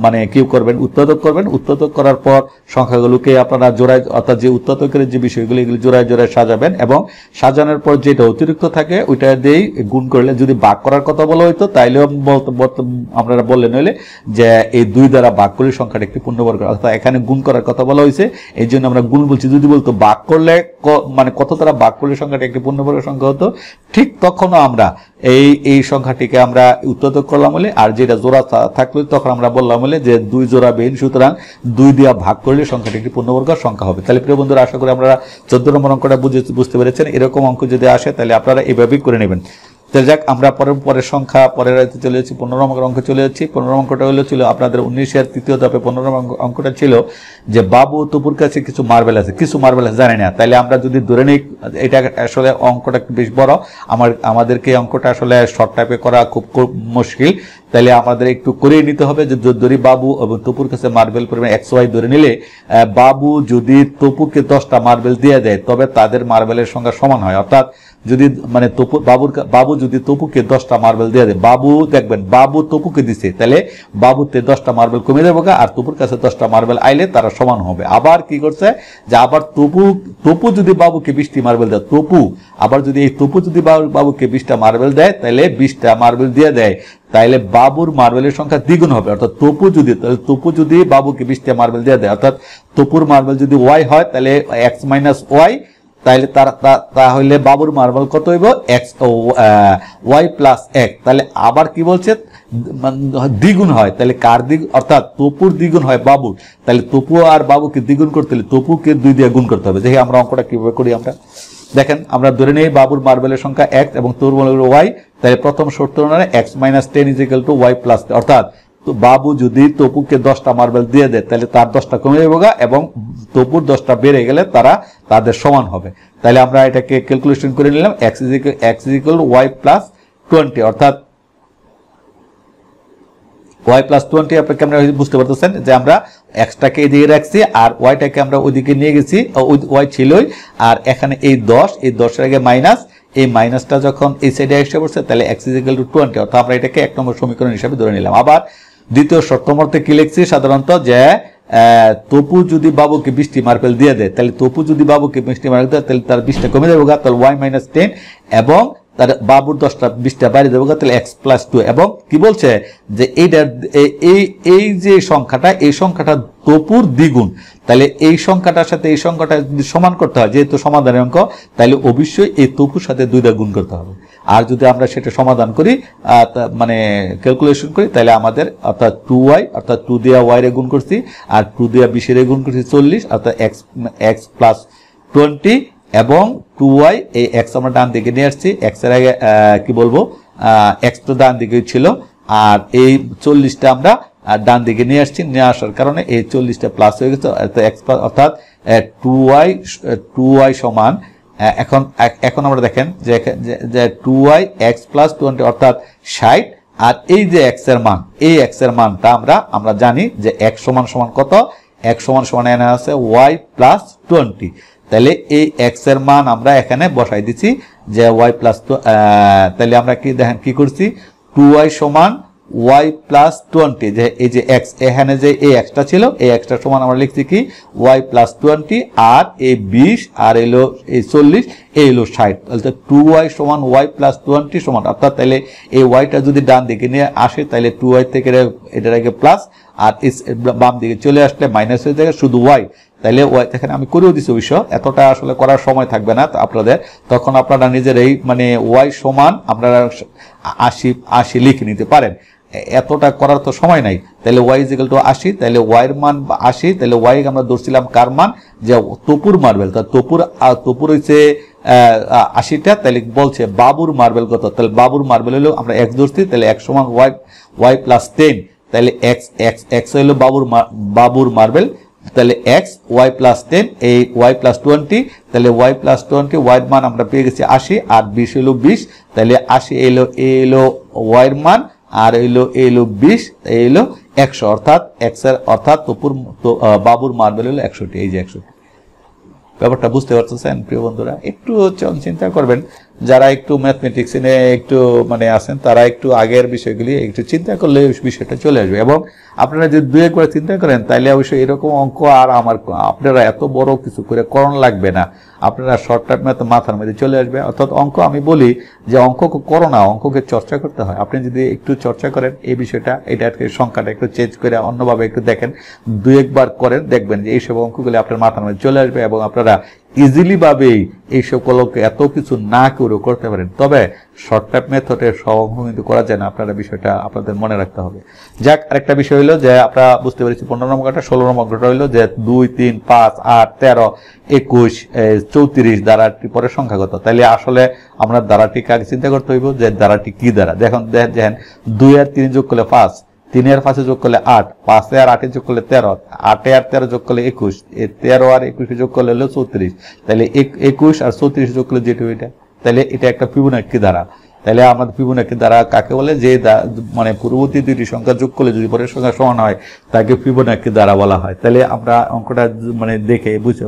মানে কি করবেন? উৎপাদক করবেন। উৎপাদক করার পর সংখ্যাগুলোকে আপনারা জোড়ায় অর্থাৎ যে উৎপাদকের যে বিষয়গুলো এগুলো জোড়ায় সাজাবেন এবং সাজানোর পর যেটা অতিরিক্ত থাকে ওইটা দিয়েই গুণ করলে, যদি ভাগ করার কথা বলা হইতো তাইলেও আপনারা বললেন হইলে যে এই 2 দ্বারা ভাগ করলে সংখ্যাটা একটি পূর্ণবর্গ, অর্থাৎ এখানে গুণ করার কথা বলা হয়েছে এই জন্য আমরা গুণ বলছি। যদি বলতো ভাগ করলে মানে কত দ্বারা ভাগ করলে সংখ্যাটা একটি পূর্ণবর্গ সংখ্যা হতো, ঠিক তখনও আমরা এই সংখ্যাটিকে আমরা উৎপাদক করলাম বলে, আর যেটা জোড়া থাকলে তখন আমরা বললাম বলে যে 2 জোড়া বেন, সুতরাং 2 দিয়ে ভাগ করলে সংখ্যাটি একটি পূর্ণবর্গ সংখ্যা হবে। তাহলে প্রিয় বন্ধুরা, আশা করি আপনারা 14 নম্বর অঙ্কটা বুঝতে পেরেছেন। এরকম অঙ্ক যদি আসে তাহলে আপনারা এভাবেই করে নেবেন। তো যাক আমরা পরের সংখ্যা পরের চলে যাচ্ছি 15 নম্বর অঙ্ক চলে যাচ্ছি 15 অঙ্কটা ছিল আপনাদের 19 এর তৃতীয় ধাপে 15 নম্বর অঙ্কটা ছিল যে বাবু তপুর কাছে কিছু মার্বেল আছে জানি না, তাইলে আমরা যদি ধরে নিই এটা আসলে অঙ্কটা বেশ বড়, আমাদেরকে অঙ্কটা আসলে শর্ট টাইপে করা খুব মুশকিল, তাইলে আমাদের একটু করে নিতে হবে যে যদি বাবু এবং তপুর কাছে মার্বেল পরিমাণ XY ধরে নিলে বাবু যদি তপুকে 10টা মার্বেল দিয়ে দেয় তবে তাদের মার্বেলের সংখ্যা সমান হয়। অর্থাৎ যদি মানে বাবু যদি তপুকে 10টা মার্বেল দিয়ে দেয়, বাবু দেখবেন বাবু তপুকে দিছে, তাহলে বাবুতে 10টা মার্বেল কমে যাবে আর তপুর কাছে 10টা মার্বেল আইলে তারা সমান হবে। আবার কি করছে যে আবার তপু যদি বাবুকে 20টি মার্বেল দেয়, আবার যদি এই তপু যদি বাবুকে 20টা মার্বেল দেয় তাহলে 20টা মার্বেল দিয়ে দেয়, তাইলে বাবুর মার্বেলের সংখ্যা দ্বিগুণ হবে। অর্থাৎ তপু যদি বাবুকে 20টা মার্বেল দিয়ে দেয়, অর্থাৎ তপুর মার্বেল যদি Y হয় তাহলে X - Y, তাহলে তাহলে বাবুর মার্বেল কত হইব Y + X। তাহলে আবার কি বলছে দ্বিগুণ হয়, তাহলে কার দ্বিগুণ, অর্থাৎ তপুর দ্বিগুণ হয় বাবুর, তাহলে তপু আর বাবুকে দ্বিগুণ করতে হলে তপুকে 2 দিয়ে গুণ করতে হবে। দেখি আমরা অঙ্কটা কিভাবে করি। আমরা দেখেন আমরা ধরে নেই বাবুর মার্বেলের সংখ্যা X এবং তপুর মার্বেল Y, তাহলে প্রথম শর্ত অনুযায়ী X - 10 = Y + অর্থাৎ তো বাবু যদি তপুকে 10টা মার্বেল দিয়ে দেয় তাহলে তার 10টা কমে যাবে এবং তপুর 10টা বেড়ে গেলে তাদের সমান হবে। তাহলে আমরা এটাকে ক্যালকুলেশন করে নিলাম X = Y + 20, অর্থাৎ Y + 20 আপনি কেমন বুঝতে পারতেছেন যে আমরা Xটাকে এদিকে রাখছি আর Yটাকে আমরা ওইদিকে নিয়ে গেছি, Y ছিলই আর এখানে এই 10 এর আগে মাইনাস, এই মাইনাসটা যখন এই সাইডে এসে পড়ছে তাহলে X = 20, অর্থাৎ আমরা এটাকে 1 নম্বর সমীকরণ হিসেবে ধরে নিলাম। আবার দ্বিতীয় শর্ত মতে কি লিখছি সাধারণত যে তপু যদি বাবুকে 20টি মার্বেল দিয়ে দেয়, তাহলে তপু যদি বাবুকে 20টি মার্বেল দেয় তাহলে তার 20টা কমে যাবে, তাহলে Y - 10 এবং তার বাবুর 20টা বাইরে যাবে, তাহলে X + 2। এবং কি বলছে যে এই যে সংখ্যাটা এই সংখ্যাটা তপুর দ্বিগুণ, তাহলে এই সংখ্যাটার সাথে এই সংখ্যাটা যদি সমান করতে হয়, যেহেতু সমাধানের অঙ্ক, তাহলে অবশ্যই এই তপুর সাথে 2 দিয়ে গুণ করতে হবে। আর যদি আমরা সেটা সমাধান করি মানে ক্যালকুলেশন করি তাহলে আমাদের অর্থাৎ 2Y, অর্থাৎ 2 দিয়ে Y রে গুণ করছি আর 2 দিয়ে 20 রে গুণ করছি 40, অর্থাৎ X + 20 এবং 2Y, এই X আমরা ডান দিকে নিয়ে আসছি, X এর আগে কি বলবো X তো ডান দিকে ছিল আর এই 40টা আমরা ডান দিকে নিয়ে আসছি, নিয়ে আসার কারণে এই 40টা প্লাস হয়ে গেছে, অর্থাৎ 2Y সমান এখন আমরা দেখেন যে 2Y X + 20 অর্থাৎ 60, আর এই যে X এর মান, এই X এর মানটা আমরা জানি যে X সমান কত, X সমান এখানে আছে Y + 20, তাহলে এই X এর মান আমরা এখানে বসাই দিচ্ছি যে Y + তাহলে আমরা কি দেখেন কি করছি 2Y সমান Y + 20, যে এই যে X এখানে যে এই Xটা ছিল এই Xটা সমান আমরা লিখছি কি Y + 20 আর এই 20 আর এলো এই 40 এই হলো 60, তাহলে 2Y সমান Y + 20 সমান, অর্থাৎ তাহলে এই Yটা যদি ডান দিকে নিয়ে আসে তাহলে 2Y থেকে এটার আগে প্লাস আর বাম দিকে চলে আসলে মাইনাস হয়ে যায় শুধু Y, তাহলে এখানে আমি করেও দিছি অবশ্য, এতটা আসলে করার সময় থাকবে না আপনাদের, তখন আপনারা নিজেরাই মানে Y সমান আপনারা 80 লিখে নিতে পারেন, এতটা করার তো সময় নাই। তাহলে Y = 80, তাহলে Y এর মান 80, তাহলে Y আমরা ধরছিলাম কার মান যে তপুর মার্বেল, তা তপুর হইছে 80টা, তাহলে বলছে বাবুর মার্বেল কত, তাহলে বাবুর মার্বেল হলো আমরা X ধরছি, তাহলে X সমান Y + 10, তাহলে X হলো বাবুর মার্বেল, তাহলে X Y + 10 এই Y + 20, তাহলে Y + 20 Y এর মান আমরা পেয়ে গেছি 80 আর 20 হলো 20, তাহলে 80 এলো Y এর মান আর এলো 20 এলো 100, অর্থাৎ X এর অর্থাৎ বাবুর মার্বেল হলো 100টি, এই যে 100টি। ব্যাপারটা বুঝতে পারতেছেন প্রিয় বন্ধুরা? একটু চিন্তা করবেন, যারা একটু ম্যাথমেটিক্স নিয়ে একটু মানে আছেন তারা একটু আগের বিষয়গুলি একটু চিন্তা করলে বিষয়টা চলে আসবে, এবং আপনারা যদি 2 করে চিন্তা করেন তাহলে অবশ্যই এরকম অঙ্ক আর আপনারা এত বড় কিছু করে করণ লাগবে না, আপনারা শর্টকাট ম্যাথ মাথার মধ্যে চলে আসবে। অর্থাৎ অঙ্ক আমি বলি যে অঙ্ক করো না, অঙ্ককে চর্চা করতে হয়। আপনি যদি একটু চর্চা করেন এই বিষয়টা, এটাকে সংখ্যাটা একটু চেঞ্জ করে অন্যভাবে একটু দেখেন, 2-1 বার করেন, দেখবেন যে এইসব অঙ্কগুলি আপনার মাথার মধ্যে চলে আসবে এবং আপনারা ইজিলি ভাবেই এই সকলকে এত কিছু না করেও করতে পারেন। তবে শর্ট টাইপ মেথডের সহগ কিন্তু করা যায় না, আপনারা বিষয়টা আপনাদের মনে রাখতে হবে। যাক, আরেকটা বিষয় হলো যে আপনারা বুঝতে পেরেছি 15 নম্বর অঙ্কটা। 16 নম্বর অঙ্কটা হলো যে 2, 3, 5, 8, 13, 21, 34 দ্বারাটি পরের সংখ্যাগত। তাইলে আসলে আমরা দ্বারাটিকে আগে চিন্তা করতে হইব যে দ্বারাটি কি দ্বারা। দেখেন 2 আর 3 যোগ করলে 5, 3 আর 5 যোগ করলে 8, 5 আর 8 যোগ করলে 13, 8 আর 13 যোগ করলে 21, 13 আর 21 যোগ করলে হলো 34। তাহলে 21 আর 34 যোগ করলে যেটা এটা, তাহলে এটা একটা ফিবোনাক্সি ধারা। তাহলে আমাদের ফিবোনাক্সি ধারা কাকে বলে? যে মানে পূর্ববর্তী দুইটি সংখ্যা যোগ করলে যদি পরের সংখ্যা সমান হয় তাকে ফিবোনাক্সি ধারা বলা হয়। তাহলে আমরা অঙ্কটা মানে দেখে বুঝে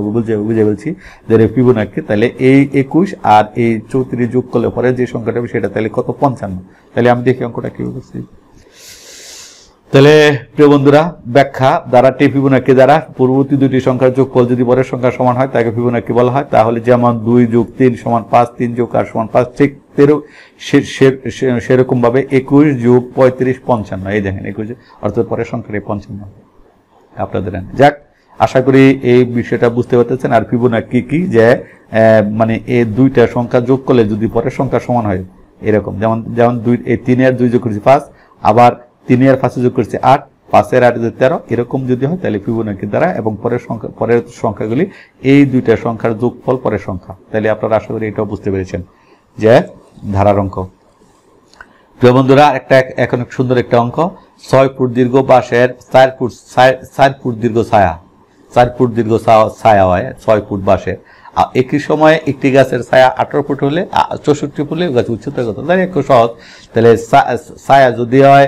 বলছি যে ফিবোনাক্সি। তাহলে এই 21 আর এই 34 যোগ করলে পরে যে সংখ্যাটা হবে সেটা তাহলে কত? 55। তাহলে আমি দেখি অঙ্কটা কি বলছি। তাহলে প্রিয় বন্ধুরা, ব্যাখ্যা দ্বারাটি ফিবোনাক্সি দ্বারা পূর্ববর্তী দুটি সংখ্যার যোগফল যদি পরের সংখ্যা সমান হয় তাকে ফিবোনাক্সি বলা হয়। তাহলে যেমন 2 যোগ 3 সমান 5, 3 যোগ 8 সমান 5, ঠিক সেরকম ভাবে 21 যোগ 35 55। এই দেখেন 21 অর্থাৎ পরের সংখ্যাটি 55 আপনাদের। যাক, আশা করি এই বিষয়টা বুঝতে পারতেছেন। আর ফিবোনাক্সি কি, যে মানে এই দুইটা সংখ্যা যোগ করলে যদি পরের সংখ্যা সমান হয় এরকম, যেমন 3 আর 2 যোগ করেছি 5, আবার 3 আর 5 যোগ করছে 8, 5 আর 8 যোগ 13, এরকম যদি হয় তাহলে ফিবোনাক্সি দ্বারা এবং পরের সংখ্যাগুলি এই দুইটা সংখ্যার যোগফল পরের সংখ্যা। তাহলে আপনারা আশা করি এটাও বুঝতে পেরেছেন যে ধারার অঙ্ক। প্রিয় বন্ধুরা, এখন সুন্দর একটা অঙ্ক। 6 ফুট দীর্ঘ বাঁশের 4 ফুট দীর্ঘ ছায়া, 4 ফুট দীর্ঘ ছায়া হয় 6 ফুট বাঁশের। একই সময়ে একটি গাছের ছায়া 18 ফুট হলে 64 ফুট হলে গাছের উচ্চতা কত? তাহলে একটু সহজ। তাহলে ছায়া যদি হয়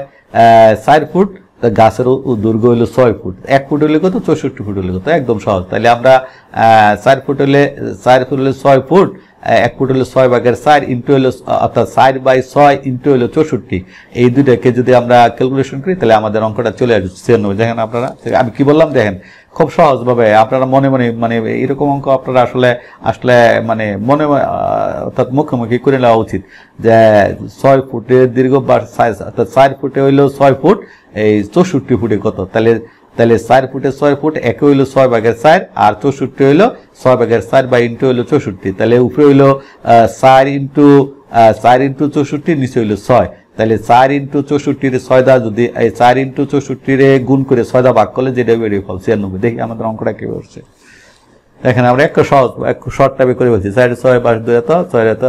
4 ফুট, গাছের দৈর্ঘ্য হলো 6 ফুট, 1 ফুট হলে কত? 64 ফুট হলে কত? একদম সহজ। তাহলে আমরা 4 ফুট হলে 6 ফুট, 1 ফুট হলে 6/4 ইন্টু হলো, অর্থাৎ 4/6 ইন্টু হলো 64। এই দুইটাকে যদি আমরা ক্যালকুলেশন করি তাহলে আমাদের অঙ্কটা চলে আসবে 96। দেখেন আপনারা, আমি কি বললাম দেখেন, খুব সহজভাবে আপনারা মনে মানে এরকম অঙ্ক আপনারা আসলে মানে মনে অর্থাৎ মুখোমুখি করে নেওয়া উচিত। যে 6 ফুটের দীর্ঘ বা সাইজ, অর্থাৎ 4 ফুটে হইলো 6 ফুট, এই 64 ফুটে কত? তাহলে 4 ফুটে 6 ফুট, একে হইলো 6/4 আর 64 হইলো 6/4 বা ইন্টু হইলো 64। তাহলে উপরে হইলো 4 ইন্টু 64, নিচে হইলো 6। তাহলে 4 ইন্টু 64 6 দা যদি 4 ইন্টু 64 গুণ করে 6 দা ভাগ করলে যেটা বেরিয়ে ফল 96। দেখি আমাদের অঙ্কটা কি হচ্ছে। দেখেন আমরা একটু শর্ট টাইপে করে বলছি, 4 6 5 2 এত 6 এত।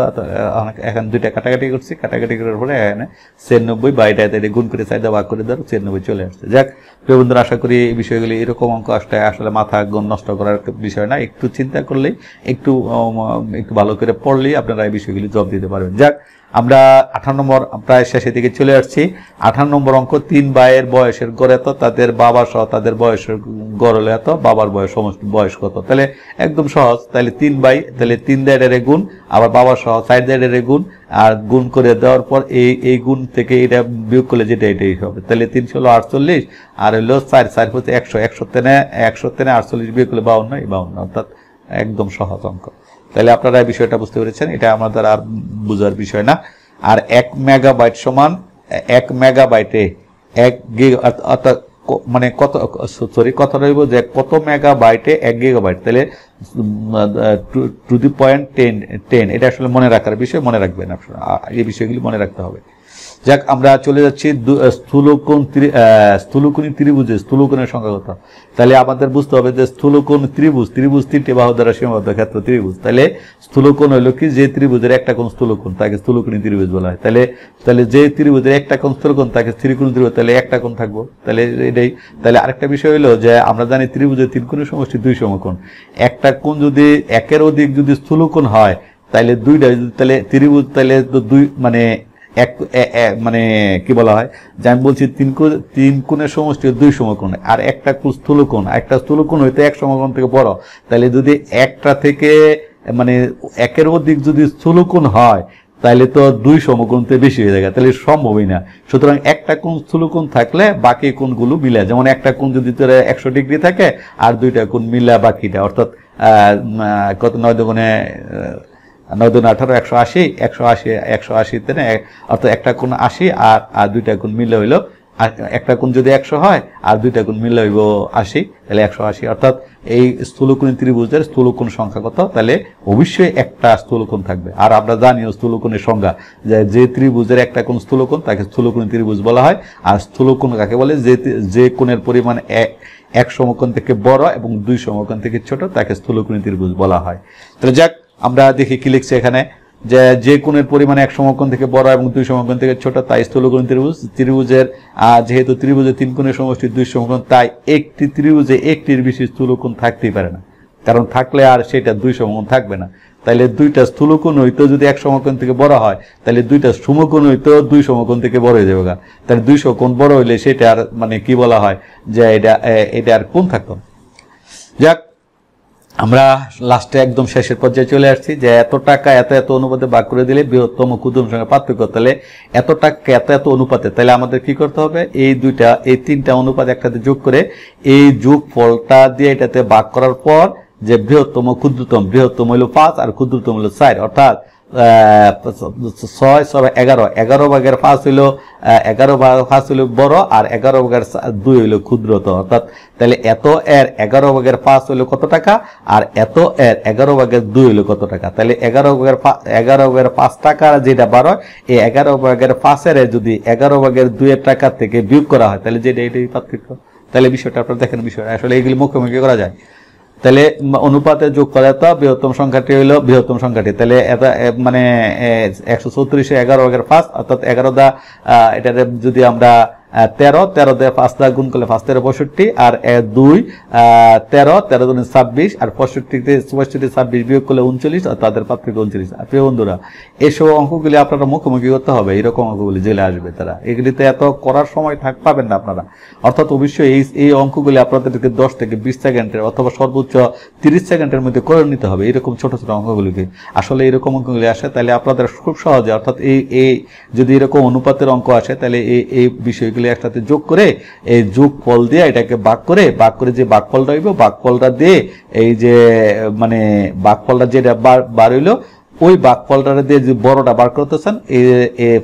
এখন দুইটা কাটাকাটি করছি, কাটাকাটি করার পরে এখানে 96 বা এটা গুণ করে 4 দা ভাগ করে ধরো 96 চলে আসছে। যাক প্রিয় বন্ধুরা, আশা করি এই বিষয়গুলি, এরকম অঙ্ক আসলে মাথা নষ্ট করার বিষয় না, একটু চিন্তা করলেই, একটু ভালো করে পড়লেই আপনারা এই বিষয়গুলি জবাব দিতে পারবেন। যাক, আমরা 18 নম্বর প্রায় শেষের দিকে চলে আসছি। 18 নম্বর অঙ্ক, 3 ভাইয়ের বয়সের গড় এত, তাদের বাবা সহ তাদের বয়সের গড় হলো এত, বাবার সমষ্টি বয়স কত? তাহলে একদম সহজ। তাহলে 3 ভাই, তাহলে 3 দেড়ের গুণ, আবার বাবা সহ 4 দেড়ের গুণ, আর গুণ করে দেওয়ার পর এই গুণ থেকে এটা বিয়োগ করলে যেটা এটাই হবে। তাহলে 3 ষোলো 48 আর হলো 4 হচ্ছে 100, 100 থেকে 48 বিয়োগ করলে 52, অর্থাৎ একদম সহজ অঙ্ক। তাহলে আপনারা এই বিষয়টা বুঝতে পেরেছেন, এটা আমাদের আর বোঝার বিষয় না। আর 1 মেগাবাইট সমান 1 মেগাবাইটে 1 গিগা, অর্থাৎ মানে কত রইব যে কত মেগাবাইটে 1 গিগাবাইট। তাহলে টু দি পয়েন্ট 10 এটা আসলে মনে রাখার বিষয়, মনে রাখবেন আপনারা, এই বিষয়গুলি মনে রাখতে হবে। যাক, আমরা চলে যাচ্ছি স্থূলকোণী ত্রিভুজের স্থূলকোণের সংখ্যা কত? তাহলে আমাদের বুঝতে হবে যে স্থূলকোণ ত্রিভুজ 3টে বাহু দ্বারা সীমাবদ্ধ ক্ষেত্র ত্রিভুজ। তাহলে স্থূলকোণ হলো কি, যে ত্রিভুজের একটা কোণ স্থূলকোণ তাকে স্থূলকোণী ত্রিভুজ বলা হয়। তাহলে যে ত্রিভুজের একটা কোণ স্থূলকোণ তাকে ত্রিকোণী ত্রিভুজ, তাহলে একটা কোণ থাকবো। তাহলে এটাই। তাহলে আরেকটা বিষয় হলো যে আমরা জানি ত্রিভুজের 3 কোণের সমষ্টি 2 সমকোণ। একটা কোণ যদি একের অধিক যদি স্থূলকোণ হয় তাহলে দুইটা, তাহলে ত্রিভুজ, তাহলে তো 2 মানে মানে কি বলা হয় যে আমি বলছি 3 কোণের সমষ্টি 2 সমকোণ, আর একটা স্থূলকোণ, একটা স্থূলকোণ হইতে 1 সমকোণ থেকে বড়। তাহলে যদি একটা থেকে মানে একের অধিক যদি স্থূলকোণ হয় তাহলে তো 2 সমকোণতে বেশি হয়ে যায়, তাহলে সম্ভবই না। সুতরাং একটা কোণ স্থূলকোণ থাকলে বাকি কোণগুলো মিলে, যেমন একটা কোণ যদি 100 ডিগ্রি থাকে আর দুইটা কোণ মিলা বাকিটা, অর্থাৎ কত 9 দুগুণে 9 দুগুণে 18, 180 180 অর্থাৎ একটা কোণ 80 আর দুইটা কোণ মিলে হইলো একটা কোণ যদি 100 হয় আর দুইটা কোণ মিলে হইব 80, তাহলে 180। অর্থাৎ এই স্থূলকোণী ত্রিভুজের স্থূলকোণ সংখ্যা কত? তাহলে অবশ্যই একটা স্থূলকোণ থাকবে। আর আমরা জানিও স্থূলকোণের সংজ্ঞা, যে ত্রিভুজের একটা কোণ স্থূলকোণ তাকে স্থূলকোণী ত্রিভুজ বলা হয়। আর স্থূলকোণ কাকে বলে? যে কোণের পরিমাণ এক সমকোণ থেকে বড় এবং দুই সমকোণ থেকে ছোট তাকে স্থূলকোণী ত্রিভুজ বলা হয়। তাহলে যাক, আমরা দেখি কি লিখছে এখানে, যে কোণের পরিমাণ এক সমকোণ থেকে বড় এবং দুই সমকোণ থেকে ছোট তাই স্থূলকোণী ত্রিভুজ। ত্রিভুজের যেহেতু ত্রিভুজের তিন কোণের সমষ্টি দুই সমকোণ, তাই একটি ত্রিভুজে একটির বেশি স্থূলকোণ থাকতেই পারে না, কারণ থাকলে আর সেটা দুই সমকোণ থাকবে না। তাইলে দুইটা স্থূলকোণ হইতো যদি এক সমকোণ থেকে বড় হয়, তাহলে দুইটা সমকোণ হইতো দুই সমকোণ থেকে বড় হয়ে যাবে। তাহলে 200 কোণ বড় হইলে সেটা আর মানে কি বলা হয়, যে এটা আর কোণ থাকতো। যাক, আমরা লাস্টে একদম শেষের পর্যায়ে চলে আসছি, যে এত টাকা এত অনুপাতে ভাগ করে দিলে বৃহত্তম ক্ষুদ্রতম সঙ্গে পার্থক্য। তাহলে এত টাকা এত অনুপাতে, তাহলে আমাদের কি করতে হবে? এই তিনটা অনুপাত একসাথে যোগ করে এই যোগ ফলটা দিয়ে এটাতে ভাগ করার পর যে বৃহত্তম বৃহত্তম হইল 5 আর ক্ষুদ্রতম হইল 4, অর্থাৎ 6 6 11, 11 ভাগের 5 হইল 11 ভাগ 5 হইল বড় আর 11 ভাগের 2 হইল ক্ষুদ্রতম। অর্থাৎ তাহলে এত এর 11 ভাগের 5 হইল কত টাকা আর এত এর 11 ভাগের 2 হইল কত টাকা? তাহলে 11 ভাগের 5 টাকা যেটা 12, এই 11 ভাগের 5 এর যদি 11 ভাগের 2 এর টাকা থেকে বিয়োগ করা হয় তাহলে যেটা এটাই পার্থক্য। তাহলে বিষয়টা আপনারা দেখেন, বিষয়টা আসলে এগুলি মুখোমুখি করা যায়। তাহলে অনুপাতে যোগ করা তো বৃহত্তম সংখ্যাটি হইল বৃহত্তম সংখ্যাটি, তাহলে এটা মানে 134 11 ভাগের 5, অর্থাৎ 11 দা এটাতে যদি আমরা 13 দিয়ে 5 দ্বারা গুণ করলে 5 13 65 আর 2 13 13 দুগুণে 26 আর 65 26 বিয়োগ করলে 39, আর তাদের পার্থক্য 29। প্রিয় বন্ধুরা, এইসব অঙ্কগুলি আপনারা মুখোমুখি করতে হবে, এরকম অঙ্কগুলি জেলে আসবে তারা, এগুলিতে এত করার সময় পাবেন না আপনারা। অর্থাৎ অবশ্যই এই অঙ্কগুলি আপনাদেরকে 10 থেকে 20 সেকেন্ডের অথবা সর্বোচ্চ 30 সেকেন্ডের মধ্যে করে নিতে হবে, এরকম ছোট ছোট অঙ্কগুলিকে। আসলে এরকম অঙ্কগুলি আসে তাহলে আপনাদের খুব সহজে, অর্থাৎ এই যদি এরকম অনুপাতের অঙ্ক আসে তাহলে এই বিষয়গুলি একসাথে যোগ করে এই যোগ ফল দিয়ে এটাকে ভাগ করে যে ভাগফলটা হইব, ভাগফলটা দিয়ে এই যে মানে ভাগফলটা যেটা বার হইলো ওই ভাগফলটা দিয়ে যে বড়টা বার করতেছেন, এই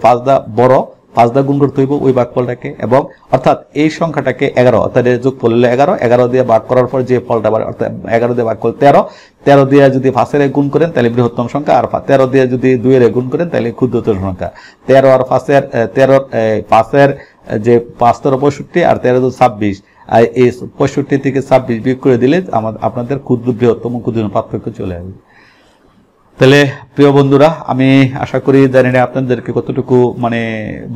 5 দা বড় 5 দা গুণ করতে হইব ওই ভাগফলটাকে, এবং অর্থাৎ এই সংখ্যাটাকে 11, অর্থাৎ যোগ ফল হলো 11 দিয়ে ভাগ করার পর যে ফলটা বার, অর্থাৎ 11 দিয়ে ভাগ করলে 13 দিয়ে যদি 5 এর গুণ করেন তাহলে বৃহত্তম সংখ্যা, আর 13 দিয়ে যদি 2 এর গুণ করেন তাহলে ক্ষুদ্রতম সংখ্যা। 13 আর 5 এর 5 এর যে 5 13 65 আর 13 26, আর এই 65 থেকে 26 বিয়োগ করে দিলে আপনাদের বৃহত্তম ক্ষুদ্রতম পার্থক্য চলে আসবে। তাহলে প্রিয় বন্ধুরা, আমি আশা করি জানি না আপনাদেরকে কতটুকু মানে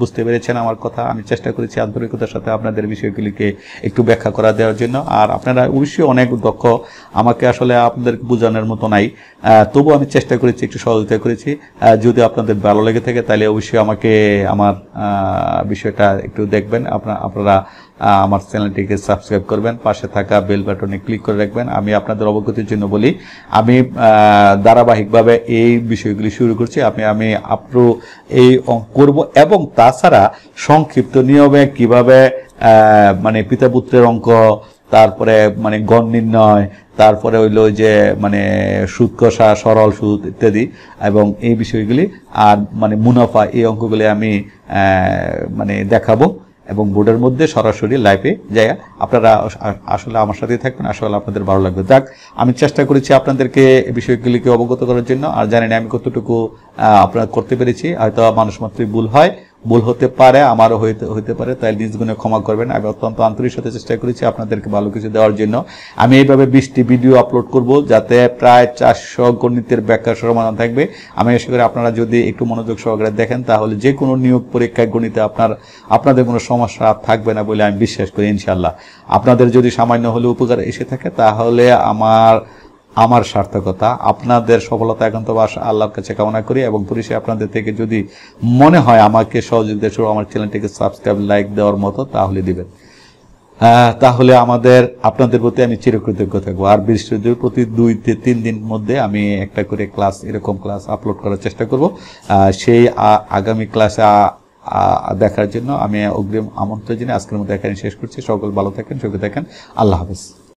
বুঝতে পেরেছেন আমার কথা। আমি চেষ্টা করেছি আন্তরিকতার সাথে আপনাদের বিষয়গুলিকে একটু ব্যাখ্যা করা দেওয়ার জন্য। আর আপনারা অবশ্যই অনেক দক্ষ, আমাকে আসলে আপনাদেরকে বোঝানোর মতো নাই, তবু আমি চেষ্টা করেছি, একটু সহযোগিতা করেছি। যদি আপনাদের ভালো লেগে থাকে তাহলে অবশ্যই আমাকে আমার বিষয়টা একটু দেখবেন। আপনারা আমার চ্যানেলটিকে সাবস্ক্রাইব করবেন, পাশে থাকা বেল বাটনে ক্লিক করে রাখবেন। আমি আপনাদের অবগতির জন্য বলি, আমি ধারাবাহিকভাবে এই বিষয়গুলি শুরু করছি। আমি এই করব, এবং তাছাড়া সংক্ষিপ্ত নিয়মে কিভাবে মানে পিতা পুত্রের অঙ্ক, তারপরে মানে গণ নির্ণয়, তারপরে হইল যে মানে সুদ কষা, সরল সুদ ইত্যাদি, এবং এই বিষয়গুলি আর মানে মুনাফা, এই অঙ্কগুলি আমি মানে দেখাবো এবং বোর্ডের মধ্যে সরাসরি লাইভে যাই। আপনারা আসলে আমার সাথেই থাকবেন, আসলে আপনাদের ভালো লাগবে। যাক, আমি চেষ্টা করেছি আপনাদেরকে এই বিষয়গুলিকে অবগত করার জন্য। আর জানি না আমি কতটুকু আপনারা করতে পেরেছি, হয়তো মানুষ মাত্রই ভুল হতে পারে, আমারও হইতে পারে, তাই নিজ গুণে ক্ষমা করবেন। আমি অত্যন্ত আন্তরিক সাথে চেষ্টা করেছি আপনাদেরকে ভালো কিছু দেওয়ার জন্য। আমি এইভাবে 20টি ভিডিও আপলোড করব, যাতে প্রায় 400 গণিতের ব্যাখ্যা সমাধান থাকবে। আমি আশা করি আপনারা যদি একটু মনোযোগ সহকারে দেখেন তাহলে যে কোনো নিয়োগ পরীক্ষায় গণিতে আপনাদের কোনো সমস্যা থাকবে না বলে আমি বিশ্বাস করি ইনশাআল্লাহ। আপনাদের যদি সামান্য হলে উপকার এসে থাকে তাহলে আমার সার্থকতা। আপনাদের সফলতা একান্ত আল্লাহর কাছে কামনা করি, এবং পরিশেষে আপনাদের থেকে যদি মনে হয় আমাকে সহযোগিতা শুরু আমার চ্যানেলটিকে সাবস্ক্রাইব, লাইক দেওয়ার মতো, তাহলে দিবেন। তাহলে আপনাদের প্রতি আমি চিরকৃতজ্ঞ থাকবো। আর বৃহস্পতিবার প্রতি 2-3 দিন মধ্যে আমি একটা করে এরকম ক্লাস আপলোড করার চেষ্টা করব। সেই আগামী ক্লাসে দেখার জন্য আমি অগ্রিম আমন্ত্রণ জানিয়ে আজকের মতো এখানে শেষ করছি। সকল ভালো থাকেন, সুখে থাকেন। আল্লাহ হাফেজ।